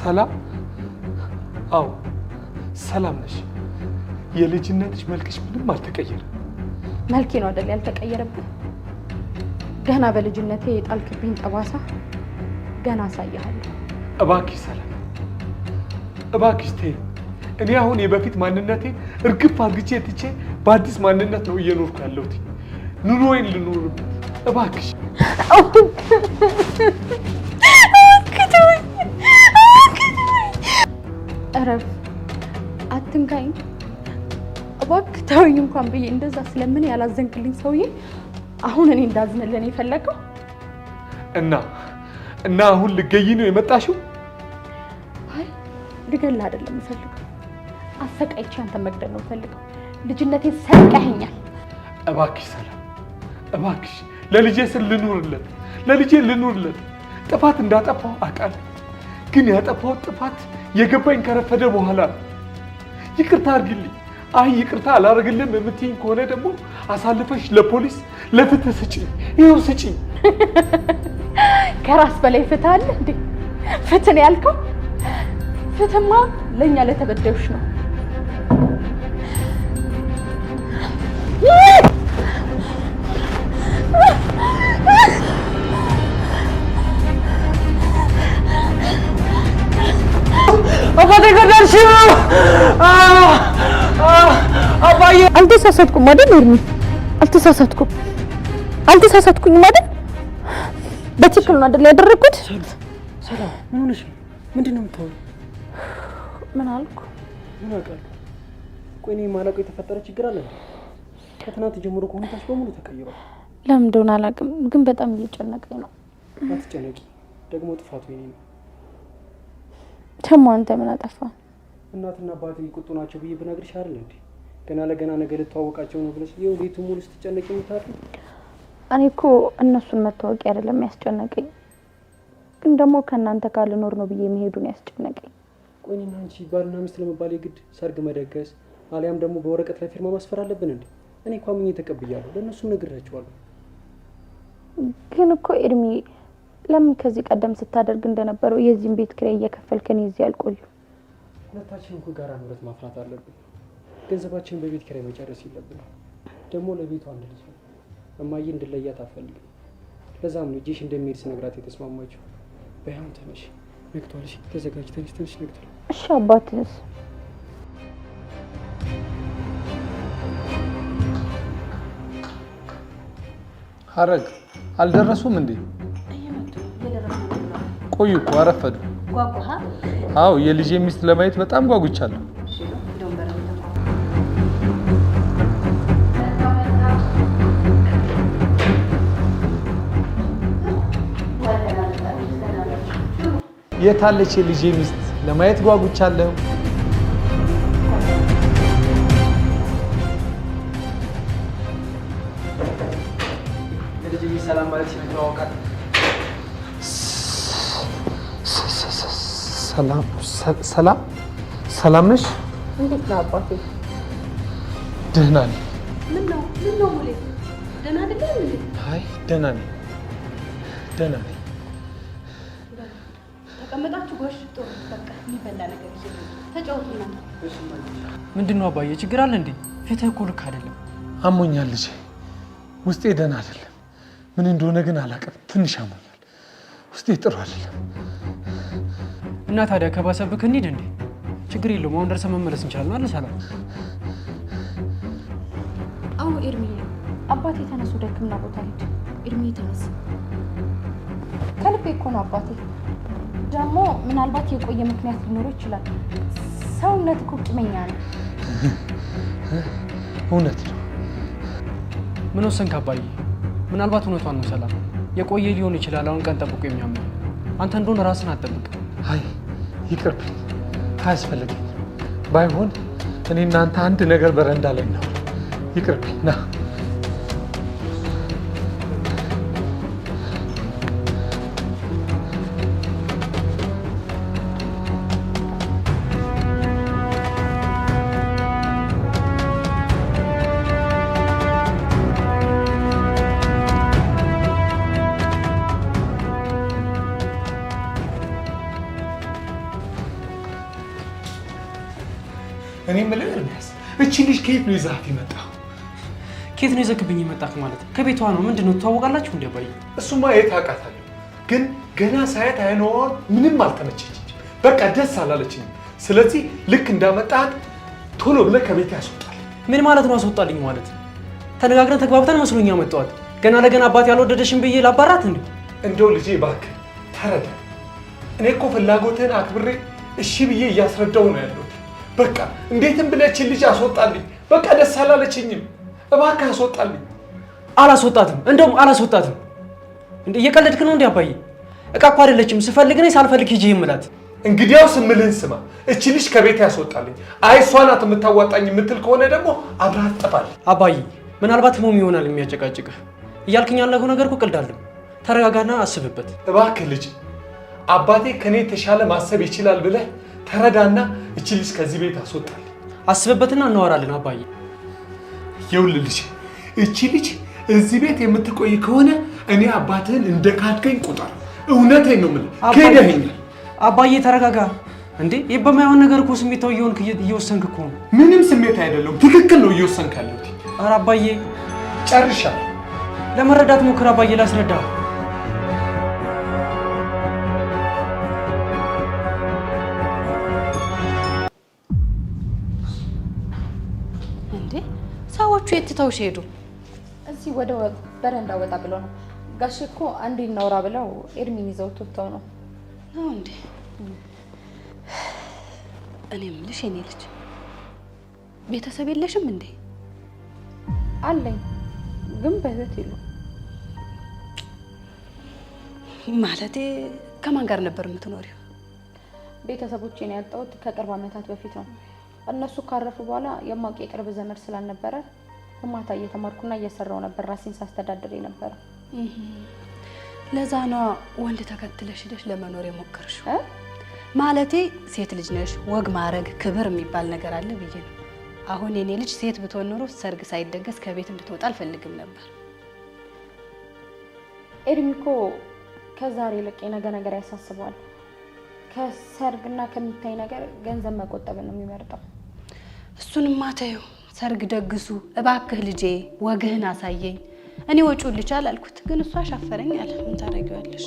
ሰላም? አዎ ሰላም ነሽ። የልጅነትሽ መልክሽ ምንም አልተቀየረም። መልኬ ነው አይደል ያልተቀየረብህ? ገና በልጅነቴ የጣልክብኝ ጠባሳ ገና አሳያለሁ። እባክሽ ሰላም፣ እባክሽ ተይኝ። እኔ አሁን የበፊት ማንነቴ እርግፍ አድርጌ ትቼ በአዲስ ማንነት ነው እየኖርኩ ያለሁት። ኑሮዬን ልኖርበት እባክሽ። እረፍ፣ አትንካኝ እባክህ ተወኝ እንኳን ብዬ እንደዛ ስለምን ያላዘንክልኝ ሰውዬ አሁን እኔ እንዳዝንልህ ነው የፈለገው? እና አሁን ልገይ ነው የመጣሽው? አይ ልገል አይደለም የምፈልገው፣ አሰቃይቼ አንተ መግደል ነው የምፈልገው። ልጅነቴን ሰርቀኸኛል። እባክሽ ሰላም፣ እባክሽ ለልጄ ስል ልኑርለት። ጥፋት እንዳጠፋው አውቃለሁ፣ ግን ያጠፋው ጥፋት የገባኝ ከረፈደ በኋላ ነው። ይቅርታ አድርግልኝ። አይ ይቅርታ አላደርግልም የምትይኝ ከሆነ ደግሞ አሳልፈሽ ለፖሊስ ለፍትህ ስጪኝ። ይኸው ስጪኝ። ከራስ በላይ ፍትህ አለ እንዴ? ፍትህ ነው ያልከው? ፍትህማ ለእኛ ለተበዳዮች ነው። አባቴ ገደልሽው! አባዬ! አልተሳሳትኩም አይደል ኤርሚ? አልተሳሳትኩኝም አይደል? በትክክል ነው አይደል ያደረኩት? ሰላም ምን ሆነሽ ነው? ምንድነው የምታወሪው? ምን አልኩ? ምን አውቃለሁ? ቆይ እኔ የማላውቀው የተፈጠረ ችግር አለ እንዴ? ከትናንት ጀምሮ ሁኔታሽ በሙሉ ተቀይሯል። ለምን እንደሆነ አላውቅም፣ ግን በጣም እየጨነቀኝ ነው። አትጨነቂ፣ ደግሞ ጥፋቱ የኔ ነው። ደግሞ አንተ ምን አጠፋ? እናትና አባቴ ቁጡ ናቸው ብዬ ብነግርሽ አይደል እንዴ? ገና ለገና ነገ ልተዋወቃቸው ነው ብለሽ ይኸው ቤቱ ሙሉ ስትጨነቂ የምታድሪ። እኔ እኮ እነሱን መታወቂ አይደለም ያስጨነቀኝ፣ ግን ደግሞ ከእናንተ ጋር ልኖር ነው ብዬ መሄዱን ያስጨነቀኝ። ቆይ እኔና አንቺ ባልና ሚስት ለመባል የግድ ሰርግ መደገስ አሊያም ደግሞ በወረቀት ላይ ፊርማ ማስፈር አለብን እንዴ? እኔ እኮ አምኜ ተቀብያለሁ፣ ለእነሱም ነግሬያቸዋለሁ። ግን እኮ ኤርሚ ለምን ከዚህ ቀደም ስታደርግ እንደነበረው የዚህን ቤት ኪራይ እየከፈልከን እዚህ አልቆዩ? ሁለታችን እኮ ጋራ ንብረት ማፍራት አለብን። ገንዘባችንን በቤት ኪራይ መጨረስ የለብንም። ደግሞ ለቤቱ አንድ ልጅ ነው። እማዬ እንድለያት አትፈልግም። ለዛም ነው እጄሽ እንደሚሄድ ስነግራት የተስማማችው። በያም ተነሽ፣ ነግቷል። እሺ ተዘጋጅ፣ ተነሽ፣ ነግቷል። እሺ አባትስ? ሐረግ አልደረሱም እንዴ? ቆዩ እኮ አረፈዱ። ጓጓሃ? አዎ የልጄ ሚስት ለማየት በጣም ጓጉቻለሁ። የታለች የልጄ ሚስት ለማየት ጓጉቻለሁ። የልጄ ሚስት ሰላም ማለት ሲተዋወቃት ሰላም ነሽ? እንዴት ነው አባቴ? ደህና ነኝ። ምን ነው ሙሌ? ደህና አይደለም እንዴ? አይ ደህና ነኝ። ተቀመጣችሁ ጎሽ፣ ጥሩ በቃ የሚበላ ነገር ይዤ ተጫወቱና። ምንድነው አባዬ? ችግር አለ እንዴ? ፊትህ እኮ ልክ አይደለም። አሞኛል ልጄ፣ ውስጤ ደህና አይደለም። ምን እንደሆነ ግን አላውቅም። ትንሽ አሞኛል፣ ውስጤ ጥሩ አይደለም። እና ታዲያ ከባሰብክ እንሂድ እንዴ? ችግር የለውም፣ አሁን ደርሰን መመለስ እንችላለን አይደል? ሰላም። አዎ ኤርሚ፣ አባቴ ተነሱ፣ ወደ ሕክምና ቦታ ሂድ። ኤርሚ ተነስ። ከልቤ እኮ ነው አባቴ። ደግሞ ምናልባት የቆየ ምክንያት ሊኖረው ይችላል። ሰውነት እኮ ቂመኛ ነው። እውነት ነው። ምን ወሰንክ አባዬ? ምናልባት እውነቷን ነው ሰላም። የቆየ ሊሆን ይችላል። አሁን ቀን ጠብቆ የሚያምር አንተ እንደሆነ ራስን አትጠብቅ። አይ ይቅርብኝ፣ አያስፈልግም። ባይሆን እኔ እናንተ አንድ ነገር በረንዳ ላይ ነው። ይቅርብኝ ና እኔ የምልህ ኤርሚያስ እቺ ልጅ ከየት ነው ይዛት የመጣው? ከየት ነው ይዘክብኝ የመጣክ ማለት? ከቤቷ ነው። ምንድነው ትታወቃላችሁ እንዴ አባዬ? እሱማ የት አውቃታለሁ፣ ግን ገና ሳያት አይኗን ምንም አልተመቸችኝ። በቃ ደስ አላለችኝም። ስለዚህ ልክ እንዳመጣት ቶሎ ብለህ ከቤት ያስወጣል። ምን ማለት ነው አስወጣልኝ ማለት? ተነጋግረን ተግባብተን መስሎኛ መጣዋት። ገና ለገና አባት ያልወደደሽን ብዬ ላባራት እንዴ? እንደው ልጄ እባክህ ተረዳ። እኔ እኮ ፍላጎትህን አክብሬ እሺ ብዬ እያስረዳው ነው ያለሁት። በቃ እንዴትም ብለችን ልጅ አስወጣልኝ። በቃ ደስ አላለችኝም። እባክህ አስወጣልኝ። አላስወጣትም፣ እንደውም አላስወጣትም። እንዴ እየቀለድክ ነው እንዴ አባዬ? እቃ እኮ አይደለችም። ስፈልግ ነኝ፣ ሳልፈልግ ሂጂ የምላት። እንግዲያውስ የምልህን ስማ። እቺ ልጅ ከቤት ያስወጣልኝ። አይ እሷ ናት የምታዋጣኝ የምትል ከሆነ ደግሞ አብረሃት ጠፋል። አባዬ ምናልባት ህመም ይሆናል የሚያጨቃጭቅህ። እያልክኝ ያለው ነገር እኮ ቀልድ አይደለም። ተረጋጋና አስብበት እባክህ ልጅ። አባቴ ከኔ የተሻለ ማሰብ ይችላል ብለህ ተረዳና እቺ ልጅ ከዚህ ቤት አስወጣል። አስብበትና እናወራለን አባዬ። ይኸውልህ ልጅ፣ እቺ ልጅ እዚህ ቤት የምትቆይ ከሆነ እኔ አባትህን እንደ ካድከኝ ቁጠር። እውነቴን ነው የምልህ። ከሄደኸኛል። አባዬ ተረጋጋ እንዴ። ይህ በማይሆን ነገር እኮ ስሜታዊ እየወሰንክ እኮ ነው። ምንም ስሜት አይደለም፣ ትክክል ነው እየወሰንክ ያለሁት። ኧረ አባዬ ጨርሻለሁ። ለመረዳት ሞክር አባዬ፣ ላስረዳ። እንዴ ሰዎቹ የት ትተውሽ ሄዱ? እዚህ ወደ በረንዳ ወጣ ብለው ነው። ጋሽ እኮ አንዴ እናውራ ብለው ኤርሚን ይዘው ወጥተው ነው። ነው እንዴ? እኔ የምልሽ የኔ ልጅ ቤተሰብ የለሽም እንዴ? አለኝ፣ ግን በህይወት የሉም። ማለቴ ከማን ጋር ነበር የምትኖሪው? ቤተሰቦቼን ያጣሁት ከቅርብ ዓመታት በፊት ነው። እነሱ ካረፉ በኋላ የማውቅ የቅርብ ዘመድ ስላልነበረ ማታ እየተማርኩና እየሰራው ነበር ራሴን ሳስተዳድር ነበር። ለዛ ነው ወንድ ተከትለሽ ሄደሽ ለመኖር የሞከርሽው? ማለቴ ሴት ልጅ ነሽ፣ ወግ ማረግ ክብር የሚባል ነገር አለ ብዬ ነው። አሁን የኔ ልጅ ሴት ብትሆን ኖሮ ሰርግ ሳይደገስ ከቤት እንድትወጣ አልፈልግም ነበር። ኤርሚኮ ከዛሬ ይልቅ የነገ ነገር ያሳስበዋል። ከሰርግና ከሚታይ ነገር ገንዘብ መቆጠብ ነው የሚመርጠው። እሱንማ ተይው፣ ሰርግ ደግሱ እባክህ ልጄ፣ ወግህን አሳየኝ። እኔ ወጪውን ልቻል አልኩት፣ ግን እሱ አሻፈረኝ አለ። ምን ታደርጊዋለሽ?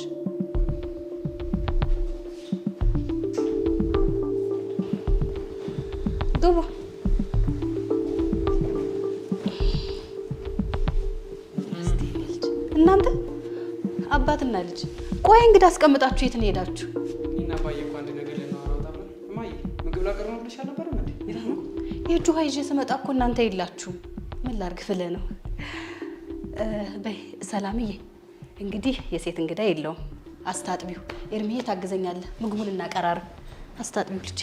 ግቡ። እናንተ አባትና ልጅ ቆይ እንግዲህ አስቀምጣችሁ የት ነው ሄዳችሁ? እና አባዬ እኮ አንድ ነገር ልናወራ ብለን እማዬ ምግብ ላቀርብ ብለሽ አልነበረም እንዴ? የእጁ ውሃ ይዤ ስመጣ እኮ እናንተ የላችሁ። ምን ላድርግ ፍለህ ነው? በይ ሰላምዬ፣ እንግዲህ የሴት እንግዳ የለውም። አስታጥቢው። ኤርሚዬ ታግዘኛለህ፣ ምግቡን እናቀራርብ። አስታጥቢው ልጄ።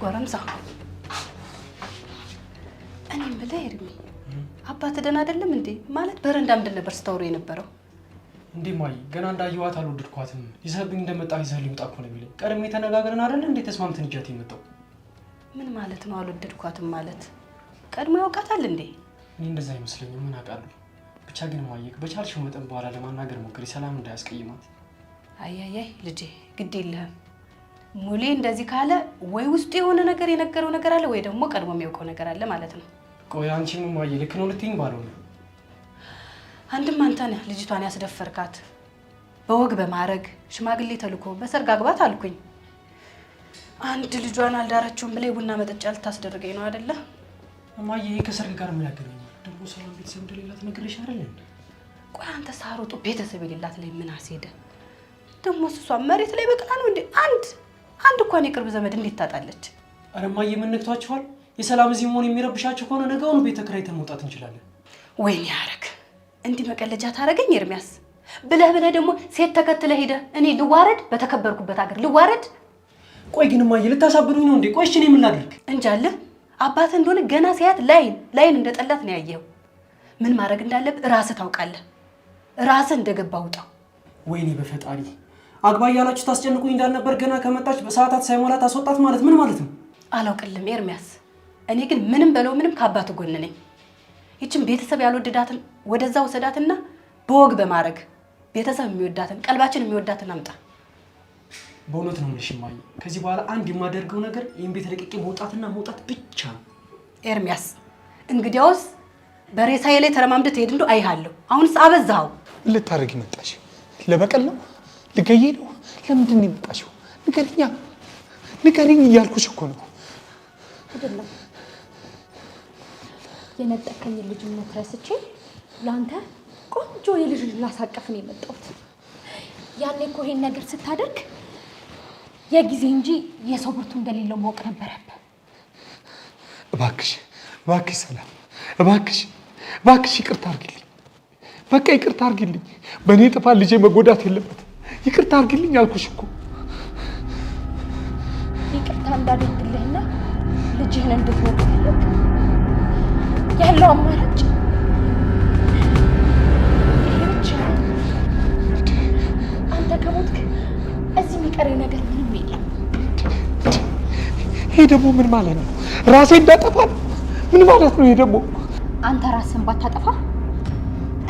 ጎረምሳ፣ እኔ የምልህ ኤርሚ፣ አባት ደህና አይደለም እንዴ? ማለት በረንዳ ምንድን ነበር ስታወሩ የነበረው? እንዴ ማይ፣ ገና እንዳየኋት አልወደድኳትም። ይዘህብኝ እንደመጣ ይዘህ ሊወጣ እኮ ነው የሚለኝ። ቀድሜ ተነጋግረን አይደል እንዴ ተስማምተን እጃት የመጣው? ምን ማለት ነው አልወደድኳትም ማለት? ቀድሞ ያውቃታል እንዴ? እኔ እንደዛ አይመስለኝም። ምን አውቃለሁ። ብቻ ግን ማየክ በቻልሽው መጠን በኋላ ለማናገር ሞክሪ፣ ሰላም እንዳያስቀይማት። አያያይ ልጄ፣ ግድ የለህም። ሙሌ እንደዚህ ካለ ወይ ውስጡ የሆነ ነገር የነገረው ነገር አለ ወይ ደግሞ ቀድሞ የሚያውቀው ነገር አለ ማለት ነው። ቆይ አንቺም ማየ ልክ ነው ልትይኝ ባልሆነ። አንድም አንተ ነህ ልጅቷን ያስደፈርካት። በወግ በማረግ ሽማግሌ ተልኮ በሰርግ አግባት አልኩኝ። አንድ ልጇን አልዳረችውም ብላ ቡና መጠጫ ልታስደርገኝ ነው አይደለ? ማየ ይሄ ከሰርግ ጋር ምን ያገናኛል? ደግሞ ሰላም ቤተሰብ እንደሌላት ነግሬሽ አይደል እንዴ? ቆይ አንተ ሳሮጡ ቤተሰብ የሌላት ላይ ምን አስሄደ? ደግሞ እሷ መሬት ላይ በቅላ ነው እንዴ? አንድ እንኳን የቅርብ ዘመድ እንዴት ታጣለች? አረ ማየ ምን ነክቷችኋል? የሰላም እዚህ መሆን የሚረብሻችሁ ከሆነ ነገውኑ ቤት ተከራይተን መውጣት እንችላለን። ወይኔ ያረግ እንዲህ መቀለጃ ታረገኝ ኤርሚያስ። ብለህ ደግሞ ሴት ተከትለ ሄደ እኔ ልዋረድ? በተከበርኩበት ሀገር ልዋረድ? ቆይ ግን እማዬ ልታሳብዱኝ ነው እንዴ? ቆይ እሺ እኔ ምን ላድርግ? እንጃልህ አባትህ እንደሆነ ገና ሲያት ላይን እንደጠላት ነው ያየኸው። ምን ማድረግ እንዳለብህ ራስህ ታውቃለህ። ራስህ እንደገባ ውጣው። ወይኔ በፈጣሪ አግባ እያላችሁ ታስጨንቁኝ እንዳልነበር ገና ከመጣች በሰዓታት ሳይሞላ ታስወጣት ማለት ምን ማለት ነው? አላውቅልም ኤርሚያስ። እኔ ግን ምንም በለው ምንም ከአባቱ ጎን ነኝ። ይችን ቤተሰብ ያልወደዳትን ወደዛ ወሰዳትና በወግ በማድረግ ቤተሰብ የሚወዳትን ቀልባችን የሚወዳትን አምጣ። በእውነት ነው የምልሽ እማዬ፣ ከዚህ በኋላ አንድ የማደርገው ነገር ይህን ቤት ለቅቄ መውጣትና መውጣት ብቻ ነው። ኤርሚያስ እንግዲያውስ በሬሳዬ ላይ ተረማምደህ ትሄድ እንደው አይሃለሁ። አሁንስ አበዛኸው። ልታረጊ መጣሽ? ለበቀል ነው? ልገዬ ነው? ለምንድን ነው የመጣሽው? ንገሪኝ እያልኩሽ እኮ ነው። አይደለም የነጠቀኝ ልጅነት ረስቼ ለአንተ ቆንጆ የልጅ ላሳቀፍ ነው የመጣሁት። ያኔ እኮ ይሄን ነገር ስታደርግ የጊዜ እንጂ የሰው ብርቱ እንደሌለው ማወቅ ነበረብህ። እባክሽ ሰላም፣ እባክሽ ይቅርታ አድርጊልኝ። በቃ ይቅርታ አድርጊልኝ። በእኔ ጥፋት ልጄ መጎዳት የለበትም። ይቅርታ አድርጊልኝ አልኩሽ እኮ። ይቅርታ እንዳደርግልህና ልጅህን እንድትወድ ያለው አማራጭ ይሄ ብቻ ነው። አንተ ከሞትክ እዚህ የሚቀረኝ ነገር ምንም የለም። ይሄ ደግሞ ምን ማለት ነው? ራሴ እንዳጠፋ ምን ማለት ነው? ይሄ ደግሞ አንተ ራስህን ባታጠፋ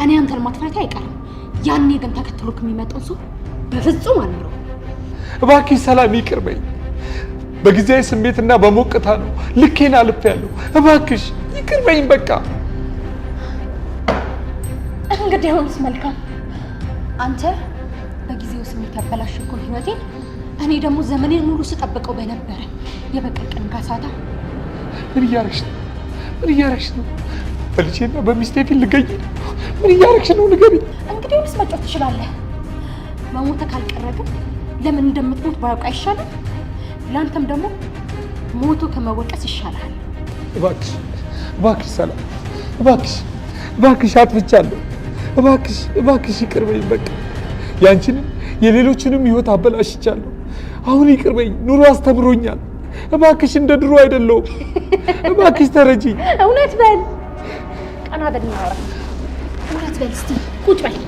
እኔ አንተን ማጥፋቴ አይቀርም። ያኔ ግን ተከትሎክ የሚመጣው ሰው በፍጹም አልምረው። እባክሽ ሰላም ይቅር በይ። በጊዜያዊ ስሜትና በሞቅታ ነው ልኬን አልፌያለሁ። እባክሽ ይቅር በይኝ በቃ። እንግዲህ አሁንስ መልካም። አንተ በጊዜው ስሜት ያበላሽኩን ህይወቴን እኔ ደግሞ ዘመኔን ሙሉ ስጠብቀው በነበረ የበቀል ቀን ጋሳታ። ምን እያረግሽ ነው? በልጄና በሚስቴ ፊት ልገኝ ነው? ምን እያረግሽ ነው? ንገሪኝ። እንግዲህ አሁንስ መጫወት ትችላለህ። መሞትህ ካልቀረ ግን ለምን እንደምትሞት ባያውቅ አይሻልም? ለአንተም ደግሞ ሞቶ ከመወቀስ ይሻላል። እባክሽ ሰላም፣ እባክሽ አጥፍቻለሁ። እባክሽ ይቅር በይኝ በቃ። ያንቺንም የሌሎችንም ህይወት አበላሽቻለሁ። አሁን ይቅር በይኝ። ኑሮ አስተምሮኛል። እባክሽ እንደ ድሮ አይደለሁም። እባክሽ ተረጂኝ። እውነት በል፣ ቀና በል እናወራ። እውነት በል እስቲ ቁጭ በል።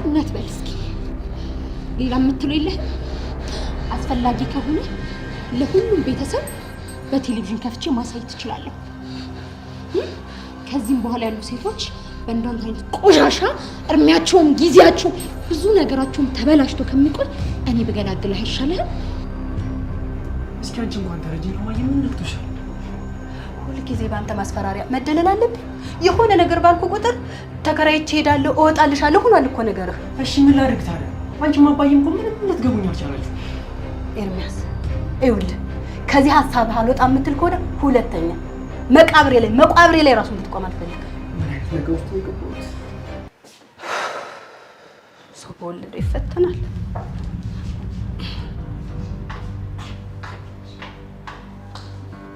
እውነት በል እስኪ። ሌላ የምትለው የለህ? አስፈላጊ ከሆነ ለሁሉም ቤተሰብ በቴሌቪዥን ከፍቼ ማሳየት ትችላለሁ። ከዚህም በኋላ ያሉ ሴቶች በእንዳንተ አይነት ቆሻሻ እድሜያቸውም ጊዜያቸው ብዙ ነገራቸውም ተበላሽቶ ከሚቆይ እኔ ብገላግልህ አይሻልህም? እስኪ አንቺ እንኳን ተረጂ ነው ማለት ምን ልትሻል? ሁልጊዜ በአንተ ማስፈራሪያ መደለል አለብኝ? የሆነ ነገር ባልኩ ቁጥር ተከራይቼ ሄዳለሁ፣ እወጣልሻለሁ ሆኗል እኮ ነገርህ። እሺ ምን ላድርግ ታዲያ? አንቺም አባዬም እኮ ምንም ልትገቡኝ አልቻላችሁ። ኤርሚያስ ይኸውልህ ከዚህ ሀሳብህ አልወጣም የምትል ከሆነ ሁለተኛ መቃብሬ ላይ ራሱን ብትቆም አልፈልግም። ምን አይነት ነገር ውስጥ ነው የገባሁት? ሰው በወለደው ይፈተናል።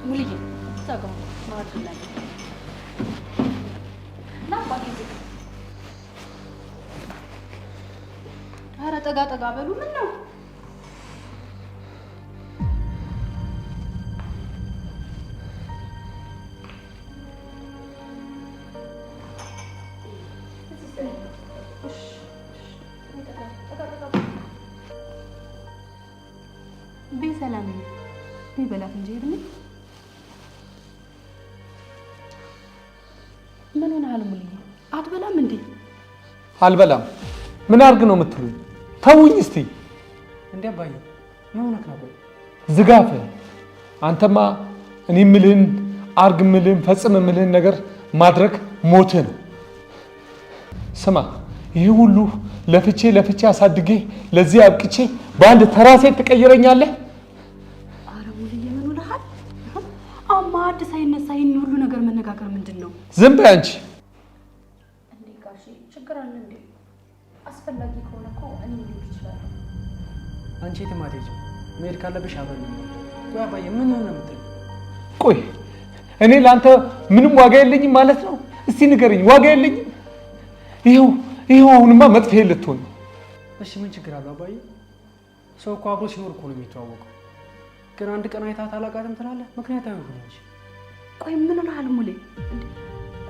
ሙልዬ ዛጋው ማለት ነው። ኧረ ጠጋ በሉ። ምን ነው ሰላም ይበላት እንጂ እድሜ ምን ሆነሃል? ሙልዬ አትበላም እንዴ? አልበላም። ምን አድርግ ነው የምትሉኝ? ተውኝ እስቲ። እንዴ አባዬ ምን ሆነህ ነው? ዝጋፍ። አንተማ እኔ የምልህን አርግ የምልህን ፈጽም የምልህን ነገር ማድረግ ሞትህ ነው። ስማ ይህ ሁሉ ለፍቼ አሳድጌ ለዚህ አብቅቼ በአንድ ተራ ሴት ትቀይረኛለህ? ማዕድ ሳይነሳ ይሄን ሁሉ ነገር መነጋገር ምንድን ነው? ዝም በይ አንቺ። እንዴ ጋሼ ችግር አለ እንዴ? አስፈላጊ ከሆነ እኮ እኔ ልሄድ እችላለሁ። አንቺ የትም አትሄጂም። መሄድ ካለብሽ አብረን ነው። ቆይ አባዬ ምን ሆነ የምትለው? ቆይ እኔ ለአንተ ምንም ዋጋ የለኝም ማለት ነው? እስቲ ንገረኝ፣ ዋጋ የለኝም? ይኸው አሁንማ መጥፊያ ልትሆን ነው። እሺ ምን ችግር አለው አባዬ? ሰው እኮ አብሮ ሲኖር እኮ ነው የሚተዋወቀው። ግን አንድ ቀን አይታት አላውቃትም ትላለህ? ምክንያታዊ ሆነ እንጂ። ቆይ ምን ሆነሃል ሙሌ?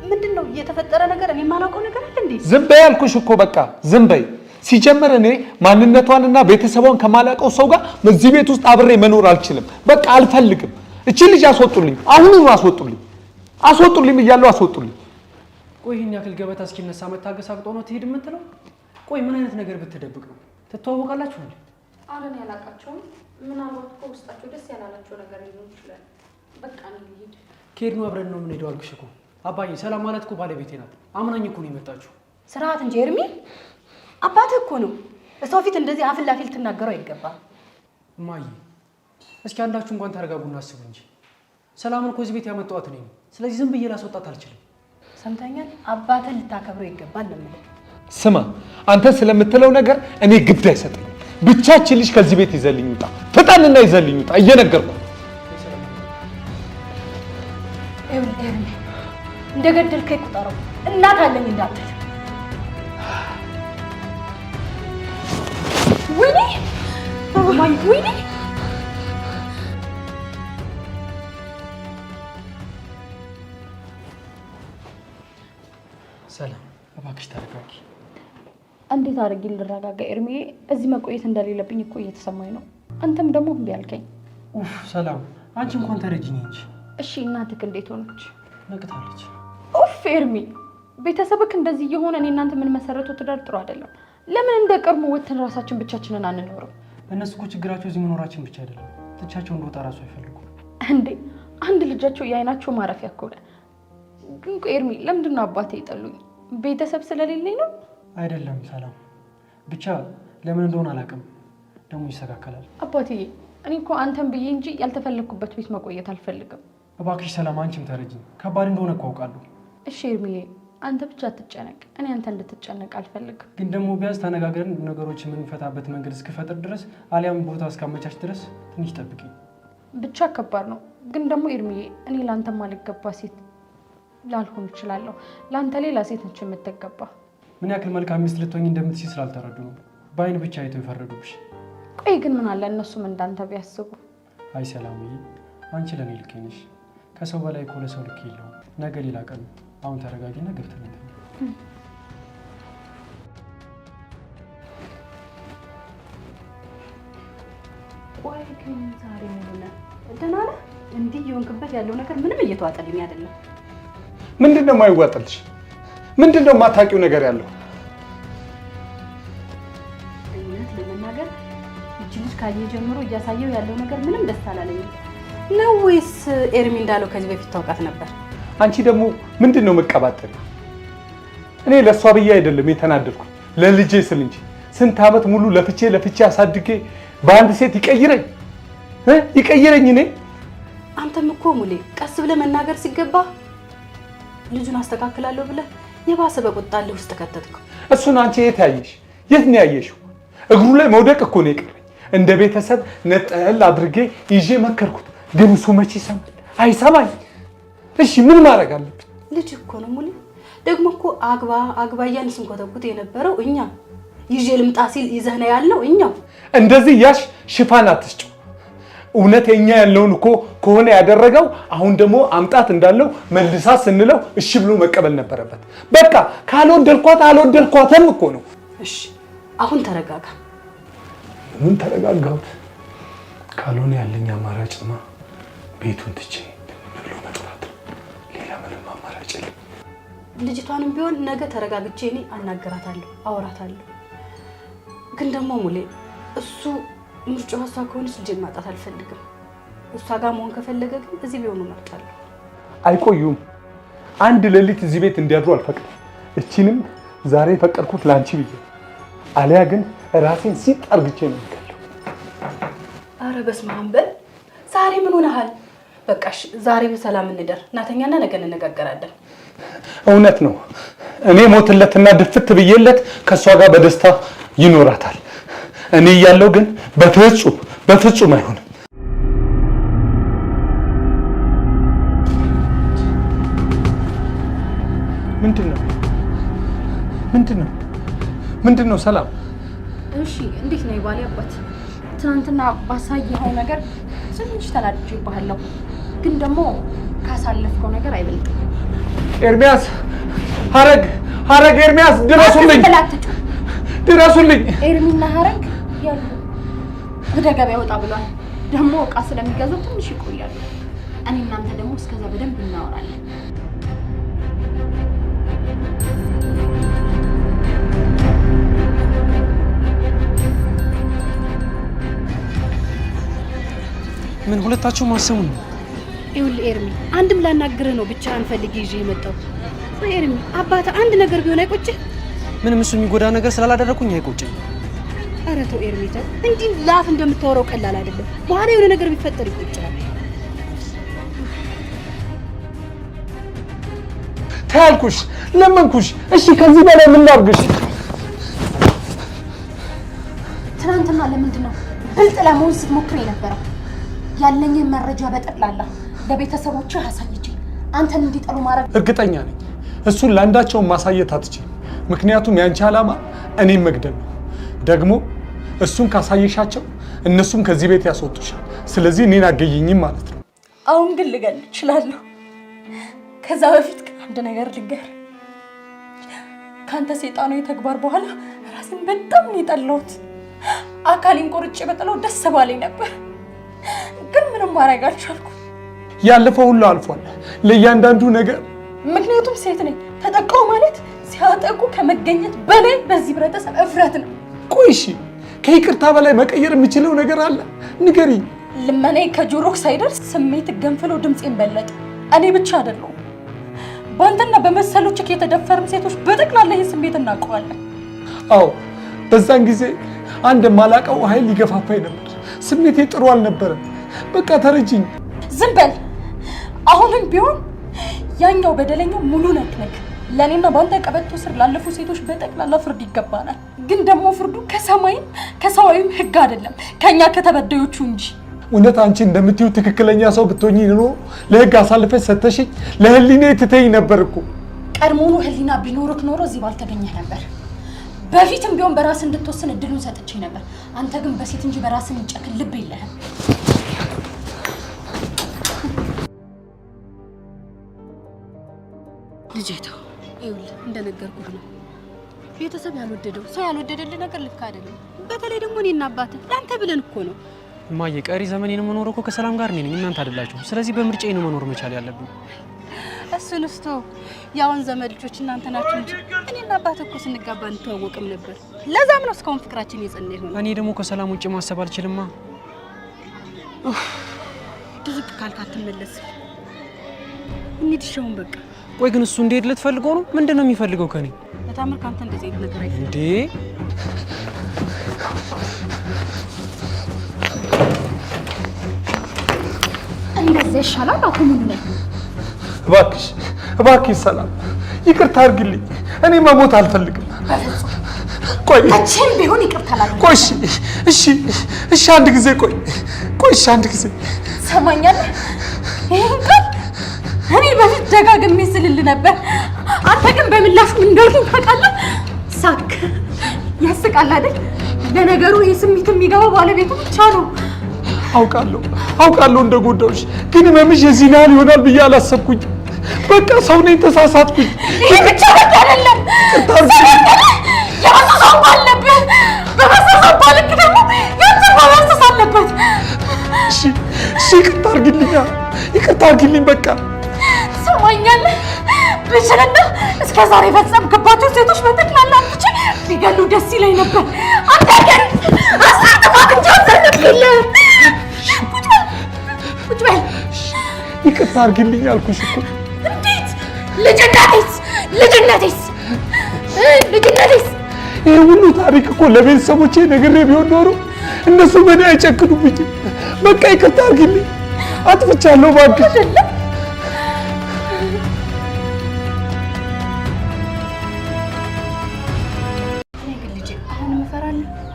ምንድን ነው የተፈጠረ ነገር? እኔ የማላውቀው ነገር አለ እንዴ? ዝም በይ አልኩሽ እኮ በቃ ዝም በይ። ሲጀመር እኔ ማንነቷንና ቤተሰቧን ከማላውቀው ሰው ጋር እዚህ ቤት ውስጥ አብሬ መኖር አልችልም። በቃ አልፈልግም። እቺ ልጅ አስወጡልኝ፣ አሁኑኑ አስወጡልኝ እያለሁ አስወጡልኝ። ቆይ ይህን ያክል ገበታ እስኪነሳ መታገስ አቅጦ ነው ትሄድ የምትለው? ቆይ ምን አይነት ነገር ብትደብቅ ነው? ትተዋወቃላችሁ እንዴ? አለን ያላቃቸውም ምናልባት እኮ ውስጣቸው ደስ ያላላቸው ነገር ሊሆን ይችላል። በቃ ነው ልሂድ። ከሄድን አብረን ነው የምንሄደው አልኩሽ እኮ አባዬ። ሰላም ማለት እኮ ባለቤቴ ናት። አምናኝ እኮ ነው የመጣችሁ። ስርዓት እንጂ ኤርሚ፣ አባትህ እኮ ነው። በሰው ፊት እንደዚህ አፍን ላፊ ልትናገረው አይገባም። እማዬ እስኪ አንዳችሁ እንኳን ተረጋጉና አስቡ እንጂ ሰላምን እኮ እዚህ ቤት ያመጣኋት እኔ ነኝ። ስለዚህ ዝም ብዬ ላስወጣት አልችልም። ሰምተኛል? አባትህን ልታከብረው ይገባል ነው የምልህ። ስማ፣ አንተ ስለምትለው ነገር እኔ ግድ አይሰጠኝም። ብቻችን ልጅ ከዚህ ቤት ይዘልኝ ውጣ፣ ፍጠንና ይዘልኝ ውጣ እየነገርኩ። ኤርሚ እንደገደልከኝ ቁጠረው። እናት አለኝ እንዳትል። ወይኔ ወይኔ! ሰላም እባክሽ ተረጋጊ። እንዴት አድርጌ ልረጋጋ ኤርሚ? እዚህ መቆየት እንደሌለብኝ እኮ እየተሰማኝ ነው። አንተም ደግሞ እምቢ አልከኝ። ኡፍ ሰላም፣ አንቺ እንኳን ተረጅኝ እንጂ። እሺ እናትህ እንዴት ሆነች? ነቅታለች። ኡፍ ኤርሚ፣ ቤተሰብክ እንደዚህ እየሆነ እኔ እናንተ ምን መሰረቱ ትዳር ጥሩ አይደለም። ለምን እንደ ቀድሞ ወተን ራሳችን ብቻችንን አንኖርም? እነሱ እኮ ችግራቸው እዚህ መኖራችን ብቻ አይደለም፣ ትቻቸው እንደወጣ ራሱ አይፈልጉም እንዴ። አንድ ልጃቸው የአይናቸው ማረፊያ እኮ ነው። ግን ኤርሚ ለምንድን ነው አባቴ ይጠሉኝ? ቤተሰብ ስለሌለኝ ነው? አይደለም ሰላም፣ ብቻ ለምን እንደሆነ አላውቅም። ደግሞ ይስተካከላል። አባቴ እኔ እኮ አንተን ብዬ እንጂ ያልተፈለግኩበት ቤት መቆየት አልፈልግም። እባክሽ ሰላም፣ አንቺም ተረጅኝ። ከባድ እንደሆነ እኮ አውቃለሁ። እሺ ኤርሚዬ፣ አንተ ብቻ አትጨነቅ። እኔ አንተ እንድትጨነቅ አልፈልግም። ግን ደግሞ ቢያንስ ተነጋግረን ነገሮች የምንፈታበት መንገድ እስክፈጥር ድረስ አሊያም ቦታ እስካመቻች ድረስ ትንሽ ጠብቂኝ። ብቻ ከባድ ነው። ግን ደግሞ ኤርሚዬ፣ እኔ ለአንተ ማልገባ ሴት ላልሆን እችላለሁ። ለአንተ ሌላ ሴት ነች የምትገባ። ምን ያክል መልካም ሚስት ልትሆኝ እንደምትችል ስላልተረዱ ነው በአይን ብቻ አይተው የፈረዱብሽ። ቆይ ግን ምን አለ እነሱም እንዳንተ ቢያስቡ። አይ ሰላምዬ፣ አንቺ ለኔ ልክ ነሽ። ከሰው በላይ እኮ ለሰው ልክ የለውም። ነገ ሌላ ቀን። አሁን ተረጋጊና ገብተን እንተኛ። ቆይ ግን ዛሬ ምን ሆነ? ደህና ነህ? እንዲህ የሆንክበት ያለው ነገር ምንም እየተዋጠልኝ አይደለም። ምንድን ነው የማይዋጥልሽ? ምንድን ነው የማታውቂው ነገር ያለው? እውነት ለመናገር እቺ ልጅ ካየ ጀምሮ እያሳየው ያለው ነገር ምንም ደስ አላለኝም። ነው ወይስ ኤርሚ እንዳለው ከዚህ በፊት ታውቃት ነበር? አንቺ ደግሞ ምንድን ነው መቀባጠል? እኔ ለእሷ ብዬ አይደለም የተናደድኩት፣ ለልጄ ስል እንጂ። ስንት ዓመት ሙሉ ለፍቼ አሳድጌ በአንድ ሴት ይቀይረኝ እኔ? አንተም እኮ ሙሌ ቀስ ብለህ መናገር ሲገባ ልጁን አስተካክላለሁ ብለህ የባሰ በቁጣልህ ውስጥ ከተትከው። እሱን አንቺ የት ያየሽ? የት ነው ያየሽው? እግሩ ላይ መውደቅ እኮ ነው የቀረኝ። እንደ ቤተሰብ ነጠል አድርጌ ይዤ መከርኩት፣ ግን እሱ መቼ ይሰማል? አይሰማኝ። እሺ ምን ማድረግ አለብኝ? ልጅ እኮ ነው ሙሌ። ደግሞ እኮ አግባ እያልን ስንኮተኩት የነበረው እኛ፣ ይዤ ልምጣ ሲል ይዘህ ነው ያልነው እኛው። እንደዚህ ያሽ ሽፋን አትስጪው። እውነተኛ ያለውን እኮ ከሆነ ያደረገው አሁን ደግሞ አምጣት እንዳለው መልሳ ስንለው እሺ ብሎ መቀበል ነበረበት። በቃ አልወደድኳትም እኮ ነው። እሺ አሁን ተረጋጋ። ምን ተረጋጋሁት? ካልሆነ ያለኝ አማራጭማ ቤቱን ትቼ ብሎ መጥራት፣ ሌላ ምንም አማራጭ የለም። ልጅቷንም ቢሆን ነገ ተረጋግቼ እኔ አናገራታለሁ፣ አወራታለሁ። ግን ደግሞ ሙሌ እሱ ምርጫው እሷ ከሆነች ልጄን ማጣት አልፈልግም። እሷ ጋር መሆን ከፈለገ ግን እዚህ ቢሆኑ እመርጣለሁ። አይቆዩም። አንድ ሌሊት እዚህ ቤት እንዲያድሩ አልፈቅድም። እቺንም ዛሬ የፈቀድኩት ላንቺ ብዬ፣ አሊያ ግን ራሴን ሲጥ አርግቼ ነው የምገለው። አረ በስመ አብ በል። ዛሬ ምን ሆነሃል? በቃሽ፣ ዛሬ በሰላም እንደር። እናተኛና ነገ እንነጋገራለን። እውነት ነው። እኔ ሞትለትና ድፍት ብዬለት ከሷ ጋር በደስታ ይኖራታል። እኔ እያለሁ ግን በፍጹም አይሆንም። ምንድን ነው ሰላም? እሺ እንዴት ነው የባሌ አባት? ትናንትና ባሳየኸው ነገር ትንሽ ተናድጄብሃለሁ፣ ግን ደግሞ ካሳለፍከው ነገር አይበልጥም። ኤርሚያስ፣ ሀረግ ኤርሚያስ ድረሱልኝ! ኤርሚና ሀረግ ያሉ ወደ ገበያ ወጣ ብሏል። ደግሞ እቃ ስለሚገዙ ትንሽ ይቆያሉ። እኔ እናንተ ደግሞ እስከዛ በደንብ እናወራለን። ምን ሁለታችሁም አሰሙኝ? ይኸውልህ ኤርሚ፣ አንድም ላናግርህ ነው ብቻ አንፈልግ ይዤ የመጣው። ኤርሚ አባትህ አንድ ነገር ቢሆን አይቆጭህ? ምንም እሱ የሚጎዳ ነገር ስላላደረኩኝ አይቆጭኝ። ኧረ ተው ኤርሚ ተው፣ እንዲህ ላፍ እንደምታወራው ቀላል አይደለም። በኋላ የሆነ ነገር ቢፈጠር ይቆጭሃል። ታልኩሽ፣ ለመንኩሽ። እሺ ከዚህ በላይ ምን ላድርግሽ? ትናንትና ለምንድን ነው ብልጥ ለመሆን ስትሞክር የነበረው? ያለኝን መረጃ በጠቅላላ ለቤተሰቦችህ አሳይቼ አንተን እንዲጠሉ ማድረግ እርግጠኛ ነኝ። እሱን ለአንዳቸውን ማሳየት አትችልም። ምክንያቱም ያንቺ ዓላማ እኔም መግደል ነው። ደግሞ እሱን ካሳየሻቸው እነሱም ከዚህ ቤት ያስወጡሻል። ስለዚህ እኔን አገኘኝም ማለት ነው። አሁን ግን ልገል እችላለሁ። ከዛ በፊት አንድ ነገር ልንገር። ከአንተ ሰይጣናዊ ተግባር በኋላ ራስን በጣም ነው የጠላሁት። አካሌን ቆርጬ በጥለው ደስ ባለኝ ነበር፣ ግን ምንም ማድረግ አልቻልኩም። ያለፈው ሁሉ አልፏል። ለእያንዳንዱ ነገር ምክንያቱም ሴት ነኝ። ተጠቃው ማለት ሲያጠቁ ከመገኘት በላይ በዚህ ህብረተሰብ እፍረት ነው። ቆይ እሺ፣ ከይቅርታ በላይ መቀየር የምችለው ነገር አለ? ንገሪ። ልመናዬ ከጆሮክ ሳይደርስ ስሜት ገንፍሎ ድምፄን በለጠ። እኔ ብቻ አይደለሁም፣ በአንተና በመሰሎች የተደፈርም ሴቶች በጠቅላላ ይህን ስሜት እናውቀዋለን። አዎ፣ በዛን ጊዜ አንድ ማላቀው ኃይል ሊገፋፋኝ ነበር። ስሜቴ ጥሩ አልነበረም። በቃ ተረጅኝ። ዝም በል። አሁንም ቢሆን ያኛው በደለኛው ሙሉ ነክ ለእኔና በአንተ ቀበቶ ስር ላለፉ ሴቶች በጠቅላላ ፍርድ ይገባናል። ግን ደግሞ ፍርዱ ከሰማይም ከሰዋዊም ህግ አይደለም፣ ከኛ ከተበዳዮቹ እንጂ። እውነት አንቺ እንደምትይው ትክክለኛ ሰው ብትሆኚ ኖሮ ለህግ አሳልፈሽ ሰተሽኝ ለህሊኔ ትተኝ ነበር እኮ። ቀድሞውኑ ህሊና ቢኖርክ ኖሮ እዚህ ባልተገኘህ ነበር። በፊትም ቢሆን በራስ እንድትወስን እድሉን ሰጥቼ ነበር። አንተ ግን በሴት እንጂ በራስ የሚጨክን ልብ የለህም። ልጄታ ይኸውልህ እንደነገርኩህ ነው። ቤተሰብ ያልወደደው ሰው ያልወደደልህ ነገር ልክ አይደለም። በተለይ ደግሞ እኔና አባትህ ለአንተ ብለን እኮ ነው። እማዬ ቀሪ ዘመኔን የምኖረው እኮ ከሰላም ጋር ነኝ፣ እናንተ አይደላችሁም። ስለዚህ በምርጫዬ ነው መኖር መቻል ያለብኝ። እሱን እስቶ ያውን ዘመድ ልጆች እናንተ ናችሁ እንጂ እኔና አባትህ እኮ ስንጋባ እንተዋወቅም ነበር። ለዛም ነው እስካሁን ፍቅራችን የጸና ይሆን። እኔ ደግሞ ከሰላም ውጭ ማሰብ አልችልማ። ድርቅ ካልክ አትመለስም። እንሂድ ሻውን በቃ። ቆይ ግን እሱ እንዴት ልትፈልገው ነው? ምንድነው የሚፈልገው ከኔ? በታምር ካንተ እንደዚህ አይነት ነገር አይፈልግም እንዴ? እንደዚህ ይሻላል። አሁን ምን ነው? እባክሽ ሰላም ይቅርታ አድርግልኝ። እኔ መሞት አልፈልግም። ቆይ መቼም ቢሆን ይቅርታ አላደርግም። ቆይ እሺ አንድ ጊዜ ቆይ እሺ አንድ ጊዜ ሰማኛለህ? ይሄን ቃል እኔ በፊት ደጋግሜ ስልል ነበር። አንተ ግን በምላሹ ምን እንደሆነ ታውቃለህ? ሳክ ያስቃል አይደል? ለነገሩ ይሄ ስሜት የሚገባው ባለቤቱ ብቻ ነው። አውቃለሁ እንደጎዳሁሽ፣ ግን ህመምሽ የዚህ ያህል ይሆናል ብዬ አላሰብኩኝ። በቃ ሰው ነኝ፣ ተሳሳትኩኝ። ይሄ ብቻ በቃ አይደለም። የመሳሳት አለብህ። በመሳሳት ባልክ ደግሞ ያንተ ማሳሳት አለበት። እሺ ይቅርታ አድርግልኝ በቃ ሰማኛለህ? ብችልና እስከ ዛሬ የፈጸምክባቸው ሴቶች በጠቅላላ ብቻ ቢገሉ ደስ ይለኝ ነበር። አንተ ግን አሳጥፋት እንጂ አልዘለብክልህም። ቁጭ በል። ይቅርታ አድርግልኝ አልኩሽ እኮ። እንዴት? ልጅነቴስ ይህ ሁሉ ታሪክ እኮ ለቤተሰቦቼ ነግሬ ቢሆን ኖሮ እነሱ በእኔ አይጨክኑብኝም። በቃ ይቅርታ አድርግልኝ፣ አጥፍቻለሁ እባክሽ።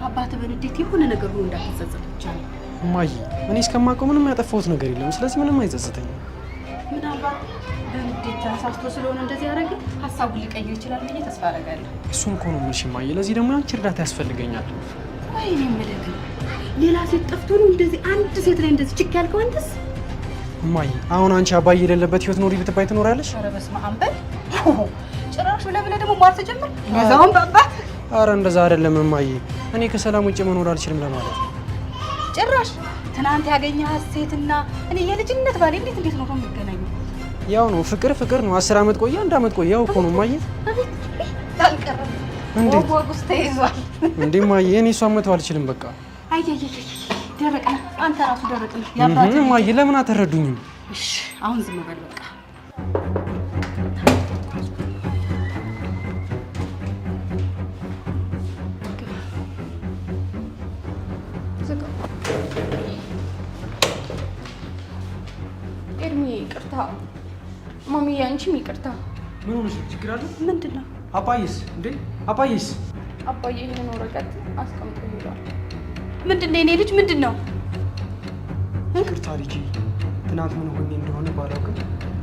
አባትህ በንዴት የሆነ ነገር ሁሉ እንዳትጸጸት ብቻ ነው። እማዬ እኔ እስከማውቀው ምንም ያጠፋሁት ነገር የለም። ስለዚህ ምንም አይጸጸተኝም። ምናልባት በንዴት ተነሳስቶ ስለሆነ እንደዚህ ያደረገ ሀሳቡን ሊቀይር ይችላል ብዬ ተስፋ አደርጋለሁ። እሱን እኮ ነው የምልሽ እማዬ። ለዚህ ደግሞ አንቺ እርዳታ ያስፈልገኛል። ወይኔ የምልህ ሌላ ሴት ጠፍቶ ነው እንደዚህ አንድ ሴት ላይ እንደዚህ ችክ ያልከው አንተስ? እማዬ አሁን አንቺ አባዬ የሌለበት ህይወት ኖሪ ብትባይ ትኖሪያለሽ? ኧረ በስመ አብ በል። ጭራሽ ብለህ ደግሞ ሟር ተጀመር ለዛውን በአባት። ኧረ እንደዛ አይደለም እማዬ፣ እኔ ከሰላም ውጭ መኖር አልችልም ለማለት ነው። ጭራሽ ትናንት ያገኘሃት ሴትና እኔ የልጅነት ባሌ እንዴት ነው የሚገናኘው? ያው ነው ፍቅር ነው። 10 ዓመት ቆየ 1 ዓመት ቆየ ያው እኮ ነው እማዬ። አልቀረም እንዴት ወጉስ ተይዟል እንዴ እማዬ? እኔ እሷን መተው አልችልም በቃ። ደረቅ ነህ አንተ ራሱ ደረቅ ነህ። ያባቴ እማዬ ለምን አትረዱኝም? እሺ አሁን ዝም በል በቃ። ኤርሚ ይቅርታ። ማሚዬ አንቺም ይቅርታ። ምን ሆነሽ? ችግር አለ? ምንድን ነው? አባዬስ እንዴ? አባዬስ? አባዬ ይሄን ወረቀት አስቀምጦ ሄዷል። ምንድን ነው የኔ ልጅ? ምንድን ነው? ይቅርታ ልጄ፣ ትናንት ምን ሆኜ እንደሆነ ባላውቅም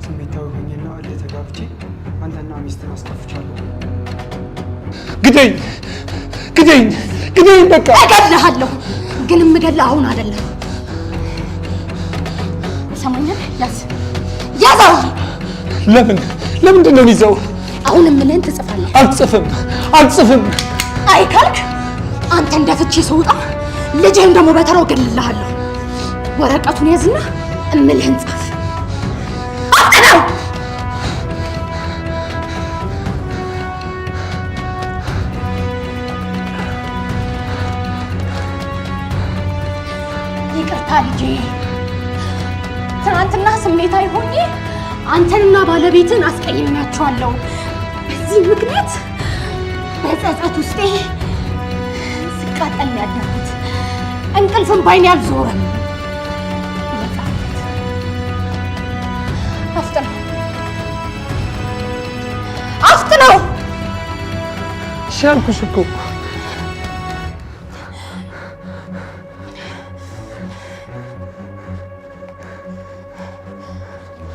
ስሜታዊ ሆኜና እልህ ተጋብቼ አንተና ሚስትን አስከፍቻለሁ። ግደኝ በቃ። እገድልሃለሁ፣ ግን የምገድልህ አሁን አይደለም። ሰማኛል? ያዘው። ለምንድን ነው የሚይዘው? አሁን የምልህን ትጽፋለህ። አልጽፍም። አይ ካልክ አንተ እንደ ፍቺ ስውጣ ልጅህን ደግሞ በተራው እገድልልሃለሁ። ወረቀቱን ያዝና እምልህን ጻፍ። አጥናው። ይቅርታ ልጄ፣ ትናንትና ስሜታዊ ሆኜ አንተንና ባለቤትን አስቀይሜያቸዋለሁ። በዚህ ምክንያት በጸጸት ውስጤ ስቃጠል ነው ያደርኩት። እንቅልፍም ባይኔ አልዞረም። አፍጥነው። እሺ አልኩሽ እኮ።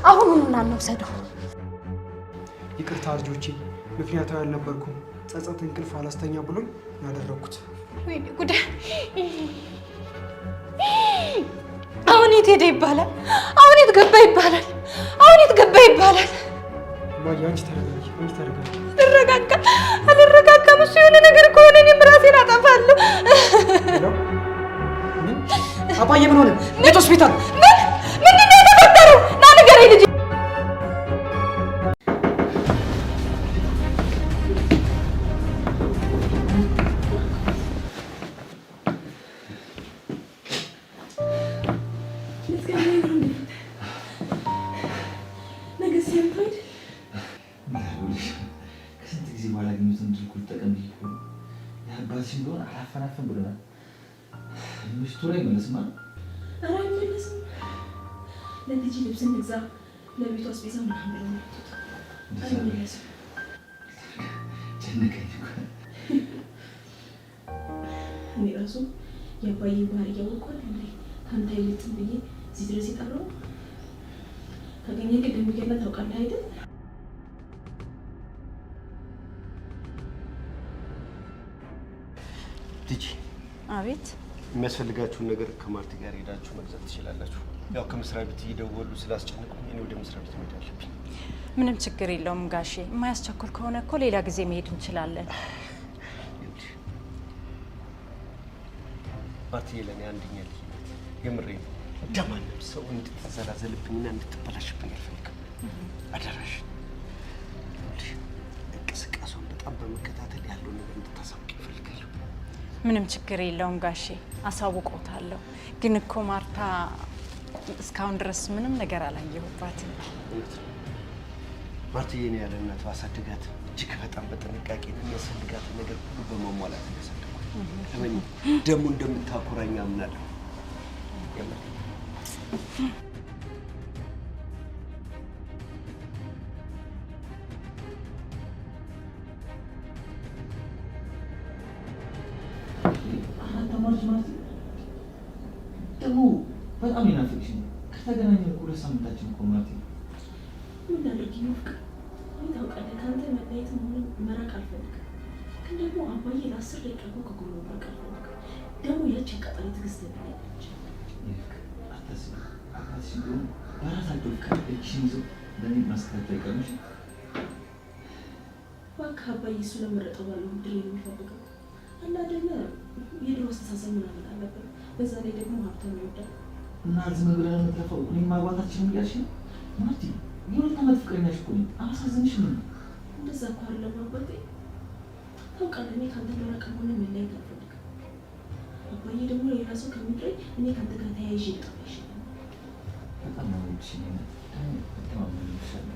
አሁኑኑ ና እንውሰደው። ይቅርታ ልጆቼ፣ ምክንያታዊ አልነበርኩም። ጸጸት እንቅልፍ አላስተኛ ብሎኝ ያደረኩት። ወይኔ ጉዴ! አሁን የት ሄደ ይባላል? አሁን የት ገባ ይባላል? እማዬ አንቺ ተረጋጊ። አልረጋጋም። እሱ የሆነ ነገር ከሆነ እኔም ራሴን አጠፋለሁ። አባዬ ምን ሆነ? የት ሆስፒታል? ምንድን ነው የተፈጠረው? ና ንገረኝ ልጄ። ከስንት ጊዜ በኋላ ያገኙትን ድል እኮ ልጠቀም ብዬሽ እኮ ነው። የአባትሽ እንደሆነ አላፈናፈን ብለናል። ሚስቱ ላይ መለስማ። ኧረ አይመለስም። ለልጅ ልብስ እንግዛ፣ ለቤቱ አስቤዛ ምናምን ብለው ነው የወጡት። አይመለስም። ጨነቀኝ እኮ። እኔ እራሱ የአባዬ ባህሪ እያወቅኳል እንዴ ከአንተ አይለጥም ብዬ እዚህ ድረስ የጠራው። ካገኘ ግን እንደሚገላት ታውቃለህ አይደል? ልጅ አቤት። የሚያስፈልጋችሁን ነገር ከማርቲ ጋር ሄዳችሁ መግዛት ትችላላችሁ። ያው ከመስሪያ ቤት እየደወሉ ስላስጨነቁኝ እኔ ወደ መስሪያ ቤት መሄድ አለብኝ። ምንም ችግር የለውም ጋሼ። የማያስቸኩል ከሆነ እኮ ሌላ ጊዜ መሄድ እንችላለን። ማርቲ ለእኔ አንደኛ ልጅ ናት። የምሬን ነው። እንደማንም ሰው እንድትዘላዘልብኝና እንድትበላሽብኝ አልፈልግም። አደራሽ እንቅስቃሴውን በጣም በመከታተል ያለውን ነገር እንድታሳውቅ ይፈልጋለሁ። ምንም ችግር የለውም ጋሼ፣ አሳውቆታለሁ። ግን እኮ ማርታ እስካሁን ድረስ ምንም ነገር አላየሁባትም። ማርትዬ እኔ ያለ እናቷ አሳድጋት እጅግ በጣም በጥንቃቄ የሚያስፈልጋትን ነገር ሁሉ በማሟላት ያሳድጓል። ለምን ደግሞ እንደምታኮራኝ አምናለሁ። ደግሞ በጣም ይናፍቅሽ ነው። ከተገናኘን እኮ 2 ሳምንታችን እኮ ማለት ነው። ምን ላድርግ ይፍቅር? እኔ ታውቃለህ ከአንተ መለየት መሆኑን መራቅ አልፈልግም። ግን ደግሞ አባዬ ለ10 ደቂቃ እኮ ከጎኑ መራቅ አልፈልግም። ደግሞ ያቺ አቃጣሪ ትዕግስት ትላለች። ይፍቅር አታስቢ። አባትሽ እንደሆነ በራሳቸው ፍቃድ እጅሽን ይዘው ለእኔ ማስከረቱ አይቀርምሽ። እባክህ አባዬ እሱ ለመረጠው ባለው ምድር የሚፈልገው እና ደግሞ የድሮ አስተሳሰብ ምናምን አለበት። በዛ ላይ ደግሞ ሀብታም ይወዳል እና ዝም ብለን የምትለፈው እኔን ማግባታችንን እያልሽ ነው ማርቲ? የሁለት ዓመት ፍቅረኛሽ እኮ ነኝ። አላሳዝንሽም? እንደዛ እኮ አይደለም አባቴ። ታውቃለህ እኔ ከአንተ ጋር ከሆነ መለየት አልፈልግም። አባዬ ደግሞ ሌላ ሰው ከሚድረኝ እኔ ከአንተ ጋር ተያይዤ ልጠፋ ይሻላል። በጣም ነው የምልሽ እተማመንብሻለሁ።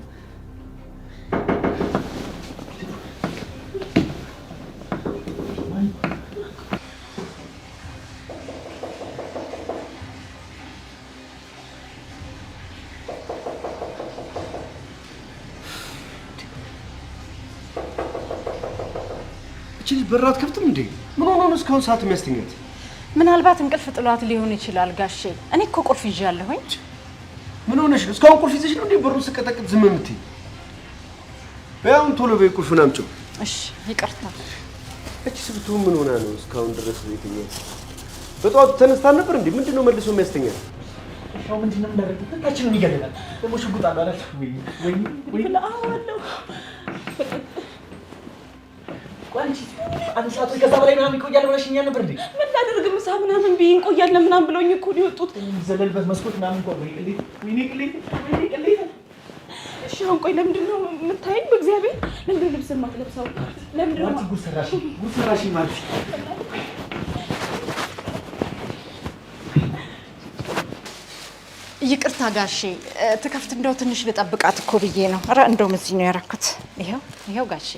እቺ ልጅ በራት ከፍትም እንዴ? ምን ሆኖ ነው እስካሁን ሰዓት የሚያስተኛት? ምናልባት እንቅልፍ ጥሏት ሊሆን ይችላል ጋሼ። እኔ እኮ ቁልፍ ይዣለሁኝ። ምን ሆነሽ ነው? እስካሁን ቁልፍ ይዘሽ ነው እንዴ በሩን ስቀጠቅጥ ዝም የምትይ? በያውን ቶሎ በይ ቁልፉን አምጪው። እሺ ይቅርታ። እቺ ስብቱን ምን ሆና ነው እስካሁን ድረስ ቤተኛው? በጠዋቱ ተነስታ ነበር እንዴ? ምንድነው መልሶ የሚያስተኛት? ሻው ምንድነው እንዳደረገ ታችንን ይገለናል። ደግሞ ሽጉጥ አለ አይደል? ወይ አዋለው ቋንቺ አንድ ሰዓት ከዛ በላይ ምናምን ይቆያል ብለሽኛ ነበር እንዴ? ምን ላድርግ ምሳ ምናምን ብዬ እንቆያለን ምናምን ብለውኝ እኮ ነው የወጡት። ዘለልበት መስኮት ምናምን እኮ ወይኔ ቅሌት። እሺ አሁን ቆይ ለምንድን ነው የምታይኝ? በእግዚአብሔር ለምንድን ነው ልብስ የማትለብሰው? ለምንድን ነው ጉድ ሰራሽ ማለት ይቅርታ ጋሼ፣ ትከፍት እንደው ትንሽ ልጠብቃት እኮ ብዬ ነው። ኧረ እንደውም እዚህ ነው ያደረኩት። ይኸው ጋሼ።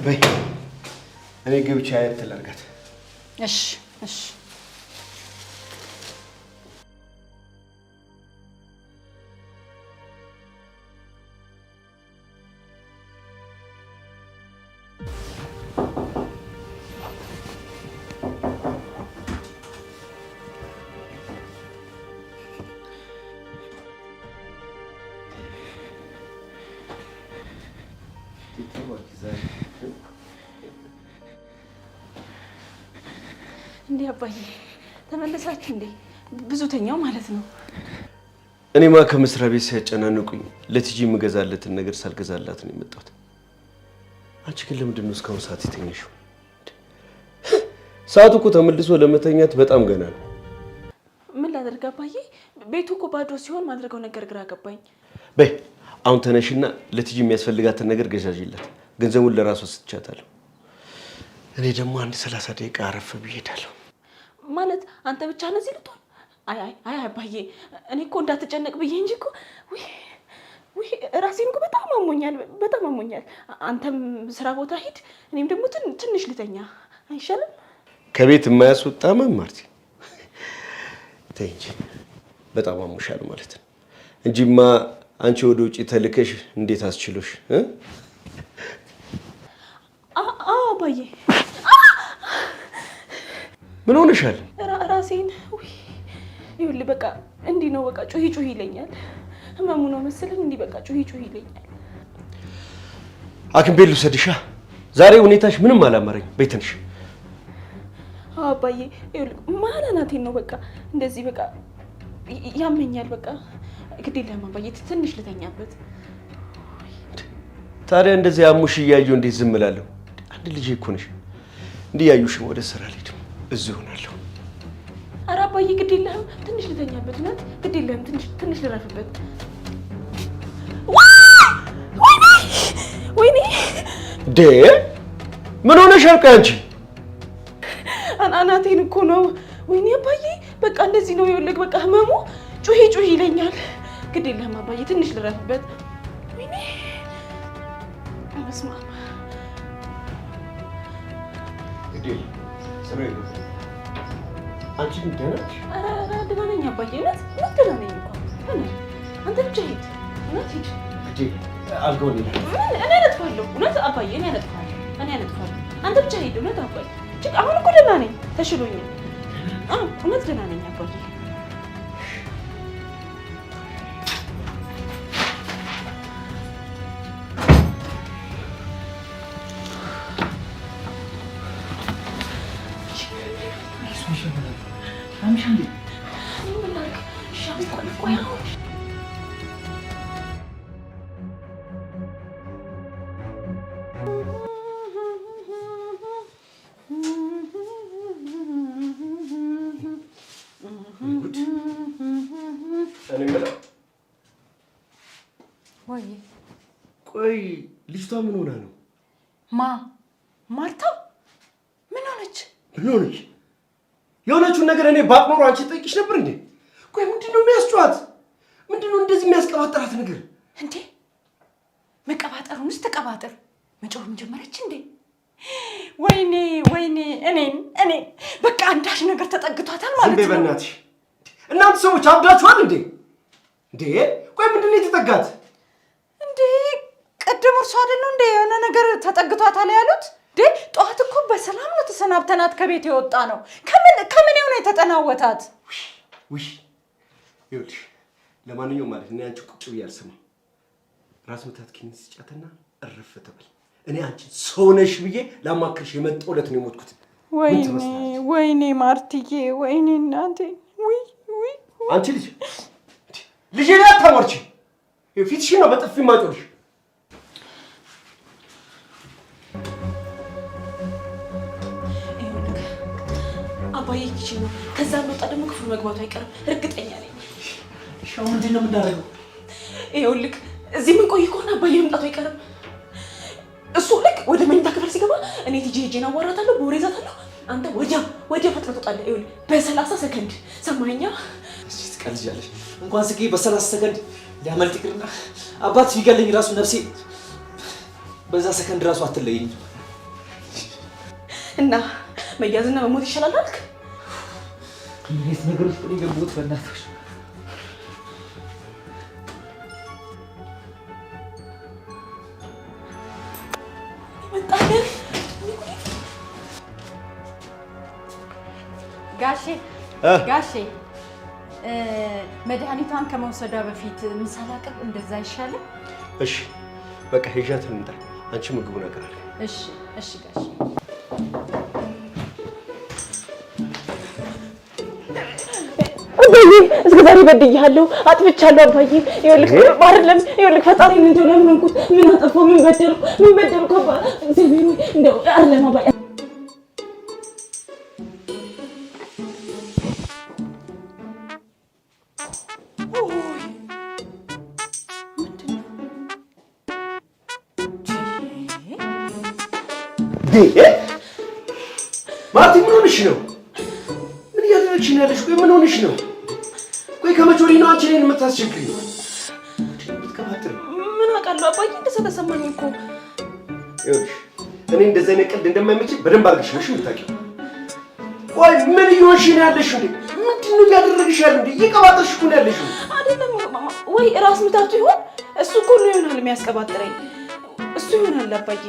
በይ እኔ ገብቼ አየት ላድርጋት። እሺ እሺ። እንዴ አባዬ ተመለሳችሁ እንዴ? ብዙ ተኛው ማለት ነው። እኔማ ከመስሪያ ቤት ሲያጨናንቁኝ ለቲጂ የምገዛለትን ነገር ሳልገዛላት ነው የመጣሁት። አንቺ ግን ለምንድን ነው እስካሁን ሰዓት የተኛሽው? ሰዓቱ እኮ ተመልሶ ለመተኛት በጣም ገና ነው። ምን ላደርግ አባዬ? ቤቱ እኮ ባዶ ሲሆን ማድረገው ነገር ግራ ገባኝ። በይ አሁን ተነሽና ለቲጂ የሚያስፈልጋትን ነገር ገዛዥላት። ገንዘቡን ለራሷ ስትቻታለሁ። እኔ ደግሞ አንድ 30 ደቂቃ አረፍ ብዬ እሄዳለሁ። ማለት አንተ ብቻ ነህ እዚህ ልትሆን? አይ አባዬ እኔ እኮ እንዳትጨነቅ ብዬ እንጂ እኮ ውይ ራሴን እኮ በጣም አሞኛል። አንተም ስራ ቦታ ሂድ፣ እኔም ደግሞ ትንሽ ልተኛ አይሻልም? ከቤት የማያስወጣ ማርቲ፣ ተይ እንጂ በጣም አሞሻል ማለት ነው እንጂማ አንቺ ወደ ውጪ ተልከሽ እንዴት አስችሎሽ? አባዬ ምን ሆነሻል? ራሴን ይኸውልህ በቃ እንዲህ ነው። በቃ ጩሂ ይለኛል። ህመሙ ነው መሰለኝ። እንዲህ በቃ ጩሂ ይለኛል። ሐኪም ቤት ልውሰድሻ? ዛሬ ሁኔታሽ ምንም አላማረኝ። በይ ትንሽ አባዬ ይኸውልህ ማናናቴን ነው በቃ እንደዚህ በቃ ያመኛል። በቃ ግድ የለህም አባዬ ትንሽ ልተኛበት። ታዲያ እንደዚህ አሙሽ እያየሁ እንዴት ዝም እላለሁ? አንድ ልጅ እኮ ነሽ። እንዲህ ያዩሽም ወደ ስራ ልሄድም እዚሁ እሆናለሁ። ኧረ አባዬ ግድ የለህም ትንሽ ልተኛበት። እውነት ግድ የለህም ትንሽ ልረፍበት። ወይኔ ዴ ምን ሆነሻል? ቆይ አንቺ አናቴን እኮ ነው። ወይኔ አባዬ በቃ እንደዚህ ነው። ይኸውልህ በቃ ህመሙ ጩሂ ይለኛል። ግድ የለህም አባዬ ትንሽ ልረፍበት። ወይኔ በስመ አብ አንቺ ግን ደህና ነሽ? ኧረ ደህና ነኝ አባዬ። እውነት ደህና ነኝ እኮ አንተ ብቻ ሂድ። እውነት ሂድ። አልገው እኔ እኔ እነጥፋለሁ። እውነት አባ አባዬ እኔ አነጥፋለሁ። አንተ ብቻ ሂድ። እውነት አባዬ አሁን እኮ ደህና ነኝ፣ ተሽሎኛል። እውነት ደህና ነኝ አባዬ። ቆይ ልጅቷ ምን ሆና ነው? ማርታ ምን ሆነች? የሆነችውን ነገር እኔ ባቅ ኖሮ አንቺ ጠይቅሽ ነበር እንዴ? ቆይ ምንድነው የሚያስጨዋት? ምንድነው እንደዚህ የሚያስቀባጥራት ነገር እንዴ? መቀባጠሩንስ ተቀባጥር፣ መጮህም ጀመረች እንዴ? ወይኔ እኔ በቃ አንዳች ነገር ተጠግቷታል ማለት ነው። ዝም በይ በእናትሽ። እናንተ ሰዎች አብዳችኋል እንዴ? ቆይ ምንድነው የተጠጋት እንዴ? ቅድም እርሷ አይደለው እንዴ የሆነ ነገር ተጠግቷታል ያሉት? ጠዋት እኮ በሰላም ነው ተሰናብተናት ከቤት የወጣ ነው። ከምን የሆነ የተጠናወታት? ይኸውልሽ ለማንኛውም ማለት እኔ አንቺ ቁጭ ብዬ አልሰማም። ራስ ምታት ኪኒን ስጫትና እረፍ ተበል። እኔ አንቺ ሰው ነሽ ብዬ ላማክርሽ የመጣው ዕለት ነው የሞትኩት። ወይኔ ማርትዬ፣ ወይኔ እናቴ፣ አንቺ ልጅ ላይ አታሟርቺ። ፊትሽን ነው በጥፊ ማጮልሽ። አባዬ ኪችን ነው። ከዛ እንደወጣ ደግሞ ክፍሉ መግባቱ አይቀርም እርግጠኛ ነኝ። ሻው ምንድን ነው የምናደርገው? ይኸውልህ እዚህ ምን ቆይ ከሆነ አባዬ መምጣቱ አይቀርም። እሱ ልክ ወደ መኝታ ክፍል ሲገባ እኔ ሄጄን አዋራታለሁ፣ በወሬ እዛታለሁ። አንተ ወዲያ ፈጥነህ ትወጣለህ። ይኸውልህ በ30 ሰከንድ ሰማኸኝ? እስኪ ትቀልጃለሽ። እንኳን ስቄ በ30 ሰከንድ ሊያመልጥ ይቅርና አባት ቢገለኝ ራሱ ነፍሴ በዛ ሰከንድ ራሱ አትለየኝም። እና መያዝና መሞት ይሻላል አልክ? እንዴት ነገር ውስጥ ነው የገቡት? በእናትሽ ጋሼ መድኃኒቷን ከመውሰዷ በፊት ምሳላቀብ እንደዛ አይሻልም? እሺ በቃ ሄጃት እንምጣ። አንቺ ምግቡ ነገር አለ። እሺ ጋሼ። አባዬ እስከ ዛሬ በድያለሁ፣ አጥፍቻለሁ። አባዬ ይኸውልህ አይደለም ይኸውልህ ፈጣሪን እንደው ለምንኩት ምን አጠፋሁ? ምን በደልኩ? አባ እግዚአብሔር እንደው አይደለም አባዬ ማርቲ ምን ሆነሽ ነው? ምን እያደረግሽ ነው ያለሽ? ቆይ ምን ሆነሽ ነው? ቆይ ከመቼ ወዲህ ነው አንቺ እኔን የምታስቸግሪኝ? ምን አውቃለሁ አባዬ፣ እንደዛ ተሰማኝ እኮ። ይኸውልሽ እኔ እንደዚህ አይነት ቀልድ እንደማይመችኝ በደንብ አድርገሽ ነው የምታውቂው። ቆይ ምን እየሆንሽ ነው ያለሽ? እንዴ ምንድን ነው እያደረግሽ ያለው? እንዴ እየቀባጠርሽ እኮ ነው ያለሽ። አይደለም ወይ ራስ ምታቱ ይሆን? እሱ እኮ ነው ይሆናል የሚያስቀባጥረኝ። እሱ ይሆናል አባዬ።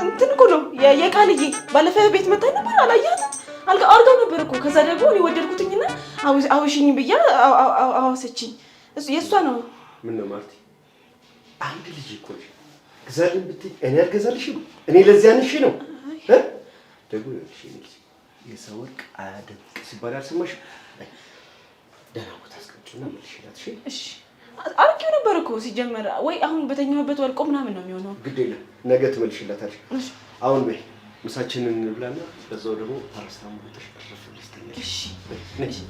እንትን እኮ ነው የቃልዬ ባለፈ ቤት መጣ ነበር፣ አላያትም? አርጋው ነበር እኮ። ከዛ ደግሞ እኔ ወደድኩትኝና አውሽኝ ብያ አዋሰችኝ። እሱ የእሷ ነው። ምን ነው ማርቲ፣ አንድ ልጅ እኮ ግዛልኝ ብትይ እኔ አልገዛልሽም። እኔ ለዚያ ነሽ ነው ደግሞ የሰው ወርቅ አያደምቅ ሲባል አልሰማሽም? ደህና ቦታ አስቀምጪና መልሽላት። እሺ አርቂው ነበር እኮ ሲጀመር። ወይ አሁን በተኛበት ወልቆ ምናምን ነው የሚሆነው። ግድ የለም ነገ ትመልሽላታለሽ። አሁን በይ ምሳችንን እንብላና በዛው ደግሞ ፓራስታሞል ተሽከረፍ ልስተኛል።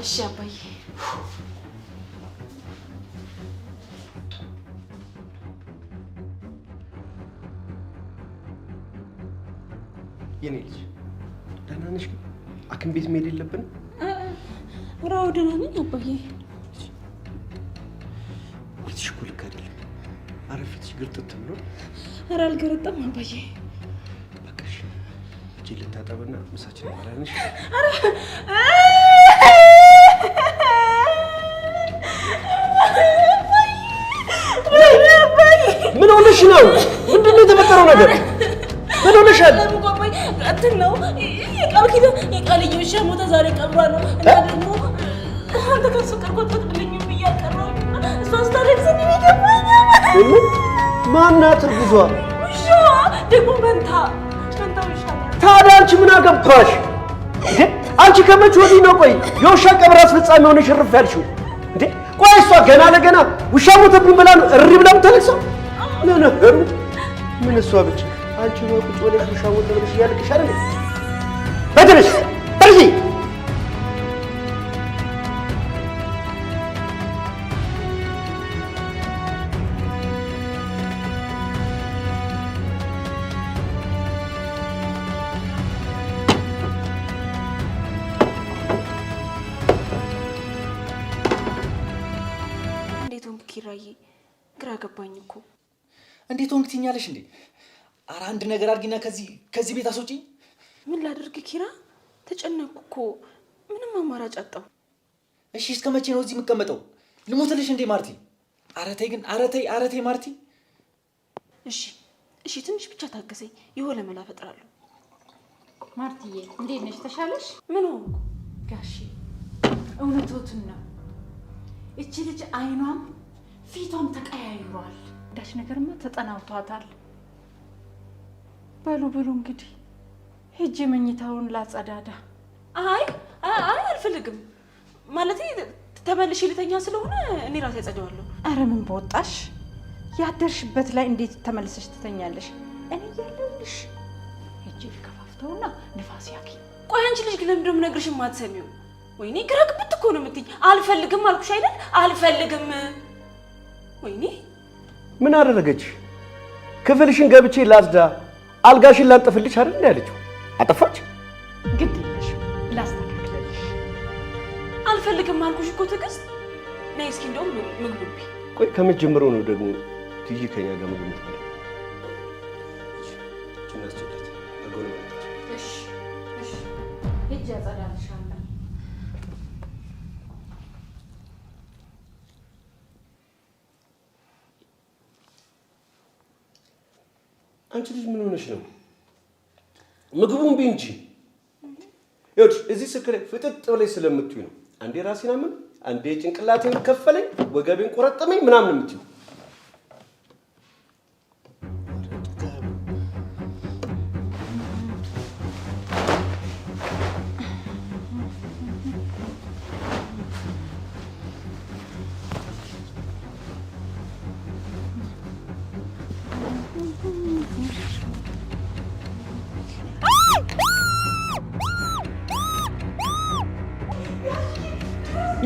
እሺ አባዬ። የኔ ልጅ ደህና ነሽ? ሐኪም ቤት መሄድ የለብንም? ራው ደህና ነኝ አባዬ። ፊትሽ እኮ ልክ አይደለም። ኧረ ፊትሽ ግርጥት ብሎ። ኧረ አልገረጠም አባዬ። በቃ እሺ እጄ ልታጠብና ምሳችን እንበላለን። ነው? ምንድን ነው የተፈጠረው ነገር? ምን ሆነሻል? እንትን ነው የቃልዬ ውሻ ሞተ ዛሬ ቀብሯ ነው እና ደግሞ አንተ ከሱ ቀርቆት ብለኝ ብያቀረው እሷ ስታለቅሰኝ ይገባኛል። ማናት እርጉዟ? ውሻ ደግሞ መንታ ውሻ። ታዲያ አንቺ ምን አገባሽ? አንቺ ከመቼ ወዲህ ነው ቆይ የውሻ ቀብር አስፈጻሚ ሆነሽ እርፍ ያልሽው እንዴ? ቆይ እሷ ገና ለገና ውሻ ሞተብኝ ብላ ነው እሪ ብላ የምታለቅሰው? ለነገሩ ምን እሷ ብቻ አንቺ ነው ቁጭ ብለሽ ውሻ ሞተ ብለሽ እያለቅሽ አይደል? በትንሽ በርዚ ኪራዬ ግራ ገባኝ እኮ። እንዴት ሆንክ ትኛለሽ እንዴ? ኧረ አንድ ነገር አድርጊና ከዚህ ቤት አስወጪኝ። ምን ላድርግ ኪራ? ተጨነቅኩ እኮ ምንም አማራጭ አጣሁ። እሺ እስከ መቼ ነው እዚህ የምቀመጠው? ልሞትልሽ እንዴ ማርቲ? ኧረ ተይ ግን ኧረ ተይ ማርቲ። እሺ ትንሽ ብቻ ታገሰኝ፣ የሆነ መላ እፈጥራለሁ። ማርትዬ እንዴት ነሽ? ተሻለሽ? ምን ሆንኩ? ጋሼ እውነቶትን ነው። እቺ ልጅ አይኗም ፊቷም ተቀያይሯል። ዳሽ ነገርማ ተጠናውቷታል። በሉ እንግዲህ ሂጂ መኝታውን ላጸዳዳ። አይ አልፈልግም። ማለቴ ተመልሼ ልተኛ ስለሆነ እኔ ራሴ አጸዳዋለሁ። አረ ምን በወጣሽ? ያደርሽበት ላይ እንዴት ተመልሰሽ ትተኛለሽ? እኔ እያለሁልሽ። ሂጂ ከፋፍተውና ንፋስ ያግኝ። ቆይ አንቺ ልጅ ግን ለምንድን ነው የምነግርሽ የማትሰሚው? ወይኔ ግራ ግብት እኮ ነው የምትይኝ። አልፈልግም አልኩሽ አይደል? አልፈልግም። ወይኔ ምን አደረገች? ክፍልሽን ገብቼ ላጽዳ አልጋሽን ላንጥፍልሽ አይደል ያለችው? አጠፋች? ግድ የለሽም ላስተካክልልሽ። አልፈልግም አልኩሽ እኮ ትዕግስት። ነይ እስኪ እንደውም ምግብ ብይ። ቆይ ከመጀመሪያው ነው ደግሞ ትይጂ ከኛ ጋር ምግብ የምትበላው? እሺ ሂጂ አጸዳልሻለሁ። አንቺ ልጅ ምን ሆነሽ ነው? ምግቡን ቢ እንጂ ይኸውልሽ፣ እዚህ ስልክ ላይ ፍጥጥ ብለሽ ስለምትዩ ነው። አንዴ ራሴን አመን፣ አንዴ ጭንቅላቴን ከፈለኝ፣ ወገቤን ቆረጠመኝ ምናምን የምትዩ።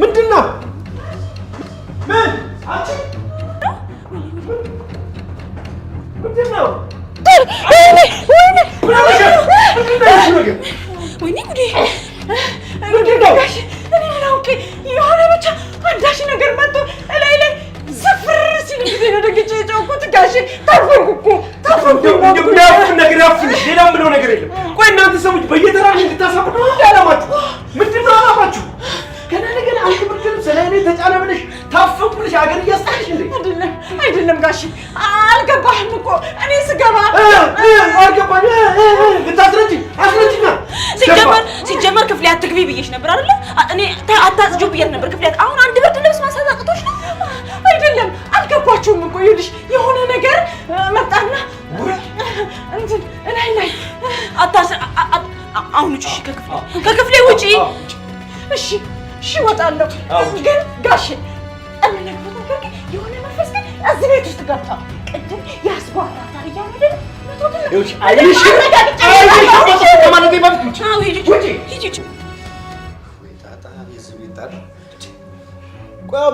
ምንድን ነው? ምን አንቺ ምንድን ነው? ወይኔ ጉዴ! ምንድን ነው? እኔ ምን አውቄ፣ የሆነ ብቻ አንዳች ነገር መጥቶ እላይ ላይ ስፍር ሲል ጊዜ ነው ደግጬ የጨውኩት። ጋሼ ታፈንኩ እኮ ታፈንኩ። እንደሚያፍን ነገር ያፍንሽ፣ ሌላ ምለው ነገር የለም። ቆይ እናንተ ሰዎች በየተራ እንድታሳብዱ አላማችሁ ምንድን ነው? አላማችሁ ገና ለገና አንተ ብርክም ስለኔ ተጫነ ብለሽ ታፈንኩ ብለሽ አገር እያስጣልሽ እንዴ? አይደለም ጋሼ፣ አልገባህም እኮ እኔ ስገባ አልገባኝ። ልታስረጂ አስረጂና ሲጀመር ክፍሌ አትግቢ ብዬሽ ነበር አይደለ? እኔ አታጽጁ ብዬሽ ነበር ክፍሌ። አሁን አንድ ብርድ ልብስ ማሳት አቅቶሽ ነው? አይደለም አልገባችሁም እኮ ይኸውልሽ፣ የሆነ ነገር መጣና እንትን እላይ ላይ አሁን ውጪ። ከክፍሌ ውጪ። እሺ እወጣለሁ። ግን ጋሼ እምነግርህ ነገር ግን የሆነ መንፈስ ግን እዚህ ቤት ውስጥ ገብታ ቅድም ያስጓራታል እያወደ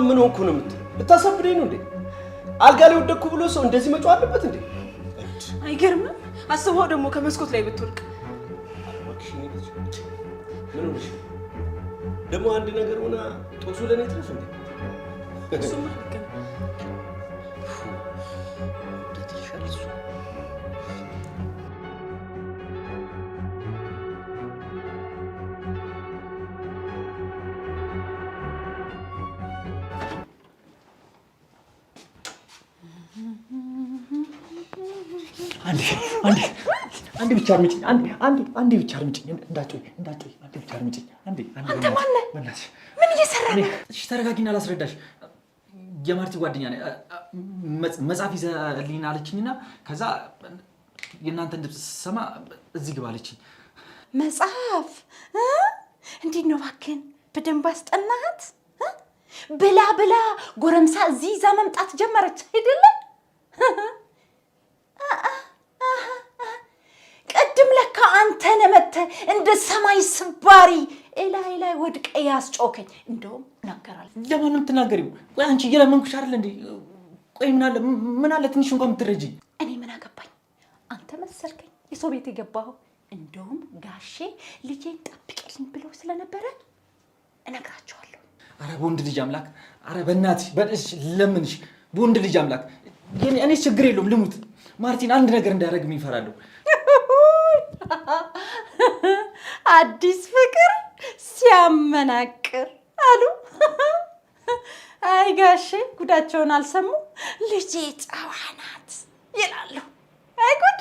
ምን ሆንኩ ነው የምትለው? ልታሳብደኝ ነው እንዴ? አልጋ ላይ ወደኩ ብሎ ሰው እንደዚህ መጫው አለበት እንዴ? አይገርምም? አስበው ደግሞ ከመስኮት ላይ ብትወርቅ። ምን ሆነሽ ደግሞ? አንድ ነገር ሆና ጦሱ ለኔ ትረፍ እንዴ? እሱማ ልክ ነው። አንዴ ብቻ አድምጪኝ። አንዴ ብቻ አድምጪኝ። እንዳትጮይ። አንዴ ብቻ አድምጪኝ። አንዴ አንተ ማን ነህ? በእናትሽ ምን እየሰራህ ነው? እሺ ተረጋጊና ላስረዳሽ። የማርቲ ጓደኛ ነኝ። መጽሐፍ ይዘህልኝ አለችኝና ከዛ የእናንተን ድምፅ ስሰማ እዚህ ግባ አለችኝ። መጽሐፍ እንዴት ነው እባክህን? በደንብ አስጠናሃት? ብላ ጎረምሳ እዚህ ይዛ መምጣት ጀመረች አይደለ? ቅድም ለካ አንተ ነህ መተህ እንደ ሰማይ ስባሪ ላይ ወድቀ ያስጮከኝ። እንደውም እናገራለሁ። ለማን ነው የምትናገሪው? ቆይ አንቺ እየለመንኩሽ አይደል እንዴ? ቆይ ምን አለ ትንሽ እንኳን የምትረጂኝ? እኔ ምን አገባኝ? አንተ መሰልከኝ የሰው ቤት የገባኸው። እንደውም ጋሼ ልጄን ጠብቅልኝ ብለው ስለነበረ እነግራቸዋለሁ። አረ በወንድ ልጅ አምላክ! አረ በእናትሽ ለምንሽ፣ በወንድ ልጅ አምላክ! እኔ ችግር የለውም ልሙት። ማርቲን አንድ ነገር እንዳያደርግ ይፈራለሁ። አዲስ ፍቅር ሲያመናቅር አሉ። አይ ጋሼ ጉዳቸውን አልሰሙ። ልጄ ጨዋ ናት ይላሉ። አይ ጉድ!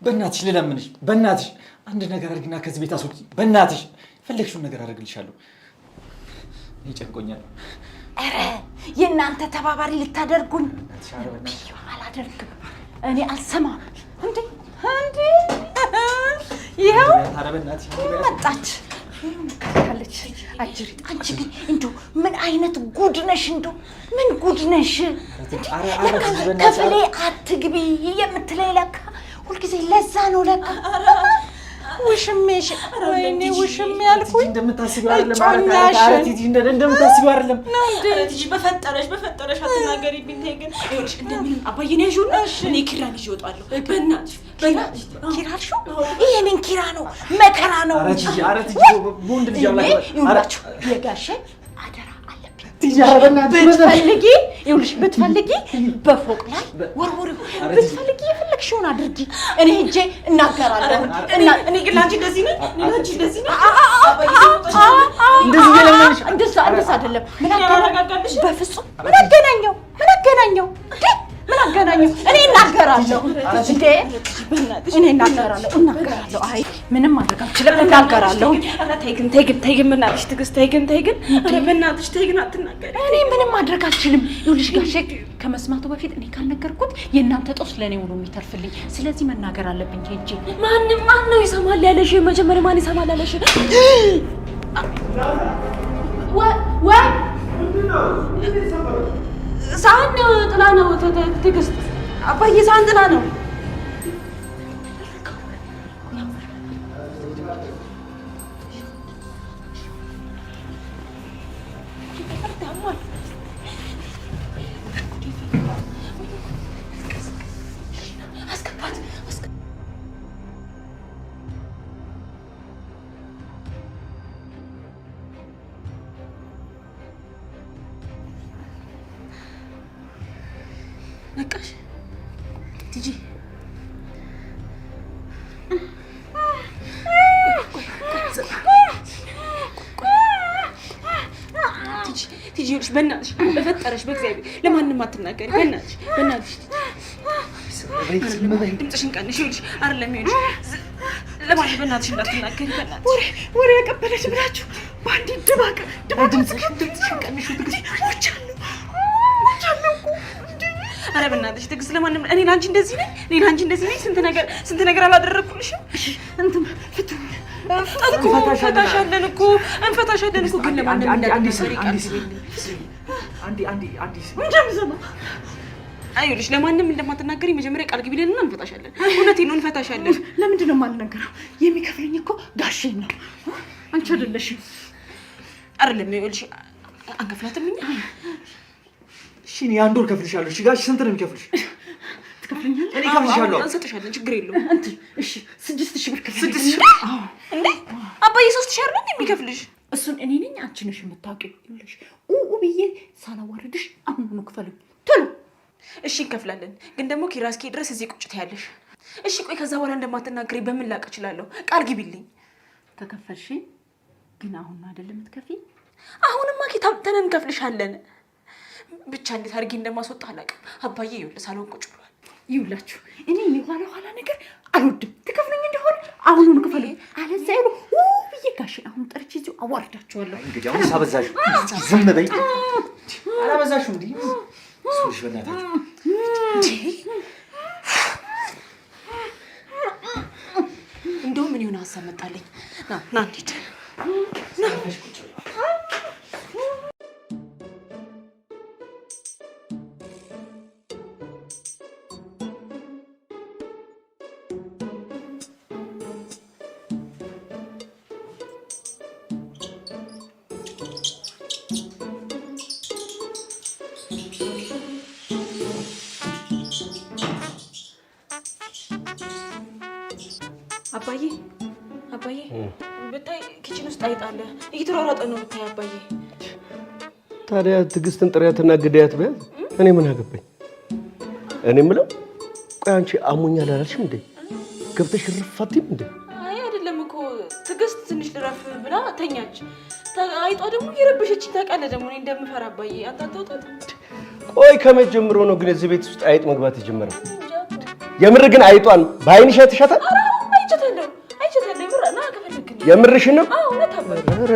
በእናትሽ ልለምንሽ፣ በእናትሽ አንድ ነገር አድርጊና ከዚህ ቤት አስወጪ። በእናትሽ የፈለግሽውን ነገር አደርግልሻለሁ። ይጨንቆኛል። ኧረ የእናንተ ተባባሪ ልታደርጉኝ አላደርግም። እኔ አልሰማም። እንዴ ይኸው መጣች ካለች አጅሪት። አንቺ ግን እንደው ምን አይነት ጉድ ነሽ? እንደው ምን ጉድ ነሽ? ከፍሌ አትግቢ የምትለኝ ለካ ሁልጊዜ ለዛ ነው ለካ። ውሽሜሽ ወይኔ ውሽሜ ያልኩኝ እንደምታስቢው አይደለም። አረ ቲጂ እንደምታስቢው አይደለም። ቲጂ በፈጠረሽ አትናገሪብኝ። ተይ ግን ይኸውልሽ እንደምንም አባዬን ያዥውና እኔ ኪራን ይዤ እወጣለሁ። በእናትሽ ኪራ አልሽው? ይሄ ምን ኪራ ነው? መከራ ነው። አረ ቲጂ ቦንድ ልጅ አላችሁ። ይኸውላችሁ የጋሼ አደራ አለብኝ። ቲጂ አረ በእናትሽ ብትፈልጊ በፎቅ ላይ ወርውሪው። ብትፈልጊ የፈለግሽውን አድርጊ። እኔ ሄጄ እናገራለሁ። እኔ ግን ላንቺ እንደዚህ ነኝ። እንደዛ አይደለም። ምን አገናኛለሽ? በፍጹም ምን አገናኘው? እኔ እናገራለሁ። እኔ እናገራለሁ። አይ ምንም ማድረግ አልችልም። እናገራለሁ። ተይ ግን በእናትሽ ትዕግስት፣ ተይ ግን ኧረ በእናትሽ ተይ ግን አትናገሪ። እኔ ምንም ማድረግ አልችልም። ይኸውልሽ ጋሼ ከመስማቱ በፊት እኔ ካልነገርኩት የእናንተ ጦስ ለእኔ ውሎ የሚተርፍልኝ። ስለዚህ መናገር አለብኝ ሄጄ። ማን ነው ይሰማል ያለሽ? መጀመሪያ ማን ይሰማል ያለሽ? ወይ ሳህን ጥላ ነው። ትዕግስት አባዬ ሳህን ጥላ ነው። ነቃሽ ቲጂ? ቲጂ ይኸውልሽ በእናትሽ በፈጠረሽ በእግዚአብሔር ለማንም አትናገሪ። በእናትሽ ድምፅሽን ቀንሽ። ይኸውልሽ አይደለም ይኸውልሽ ለማንም በእናትሽ እንዳትናገሪ። በእናትሽ ወሬ ያቀበለች ብላችሁ በአንዴ ድባቅ ድምፅሽን ቀንሽ። ኧረ በእናትሽ ትዕግስት ለማንም እኔ ላንቺ እንደዚህ ነኝ። ስንት ነገር አላደረኩልሽም። እንፈታሻለን እኮ ግን ለማንም ይኸውልሽ ለማንም እንደማትናገሪ መጀመሪያ ቃል ግቢልንና እንፈታሻለን። እውነቴን ነው እንፈታሻለን። ለምንድን ነው የማልነገረው? የሚከፍለኝ እኮ ጋሼ ነው፣ አንቺ አይደለሽም። አይደለም ይኸውልሽ አንከፍላትም እኛ። እሺ እኔ አንድ ወር ከፍልሻለሁ። እሺ ጋሽ ስንት ነው የሚከፍልሽ? ትከፍለኛለህ? እኔ ከፍልሻለሁ። እንሰጥሻለን፣ ችግር የለውም። እሺ 6000 ብር ከፍለኝ። 6000? እንዴ አባዬ 3000 አይደል የሚከፍልሽ? እሱን እኔ ነኝ አንቺ ነሽ የምታውቂው። ይኸውልሽ ብዬ ሳላዋርድሽ አሁን ነው ክፈሉኝ ቶሎ። እሺ እንከፍላለን፣ ግን ደግሞ ኪራስኪ ድረስ እዚህ ቁጭ ትያለሽ። እሺ ቆይ ከዛ በኋላ እንደማትናገሪ በምን ላቅ እችላለሁ? ቃል ግቢልኝ። ከከፈልሽኝ ግን አሁን ነው አይደለም የምትከፊኝ? አሁንማ ኪታብ ተነን እንከፍልሻለን። ብቻ እንዴት አድርጌ እንደማስወጣ አላውቅም። አባዬ ይኸውልህ ሳሎን ቁጭ ብሏል። ይውላችሁ እኔ የኋላ ኋላ ነገር አልወድም። ትከፍሉኝ እንደሆነ አሁኑን ክፈሉኝ። አለዚያ ይሉ ብዬ ጋሽን አሁን ጠርቼ እዚሁ አዋርዳቸዋለሁ። እንግዲህ አሁን ሳበዛሽ ዝም በይ። አላበዛሽም እንዴ? ሱሽ በእናታችሁ እንደው ምን ይሆን ሀሳብ መጣለኝ። ና እንሂድ። ና አባዬ ብታይ ኪችን ውስጥ አይጣለ እየተሯሯጠ ነው ብታይ አባዬ። ታዲያ ትዕግስትን ጥሪያትና ግዳያት በያዝ። እኔ ምን አገባኝ? እኔ የምለው ቆይ አንቺ አሞኛል አላልሽም እንዴ? ገብተሽ ርፋቲም እንዴ? አይ አይደለም እኮ ትዕግስት ትንሽ ልረፍ ብላ ተኛች። አይጧ ደግሞ እየረበሸችኝ ታውቃለህ። ደግሞ እኔ እንደምፈራ አባዬ አንተ አታውጣት። ቆይ ከመቼ ጀምሮ ነው ግን እዚህ ቤት ውስጥ አይጥ መግባት የጀመረው? የምር ግን አይጧን በአይንሽ አይተሻታል? የምርሽን ነው? አዎ እውነት አባዬ። ኧረ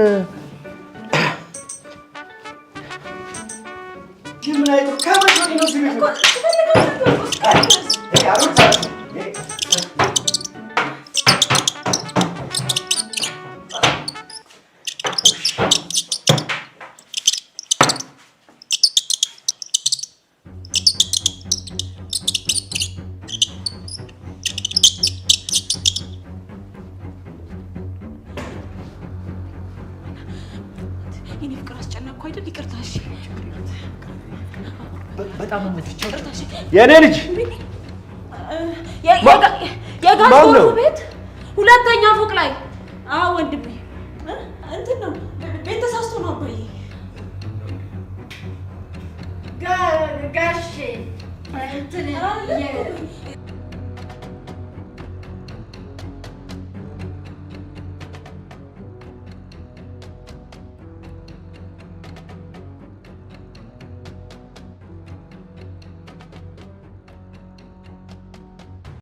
ምን አይጡ ከመቼ ነው እዚህ ቤት ነው? የኔ ፍቅር አስጨነቅኩ አይደል? ይቅርታ። እሺ በጣም አመትቻው። የኔ ልጅ የጋዝ ቤት ሁለተኛ ፎቅ ላይ። አዎ ወንድሜ እንትን ነው ቤት ተሳስቶ ነው አባዬ። ጋሼ እንትን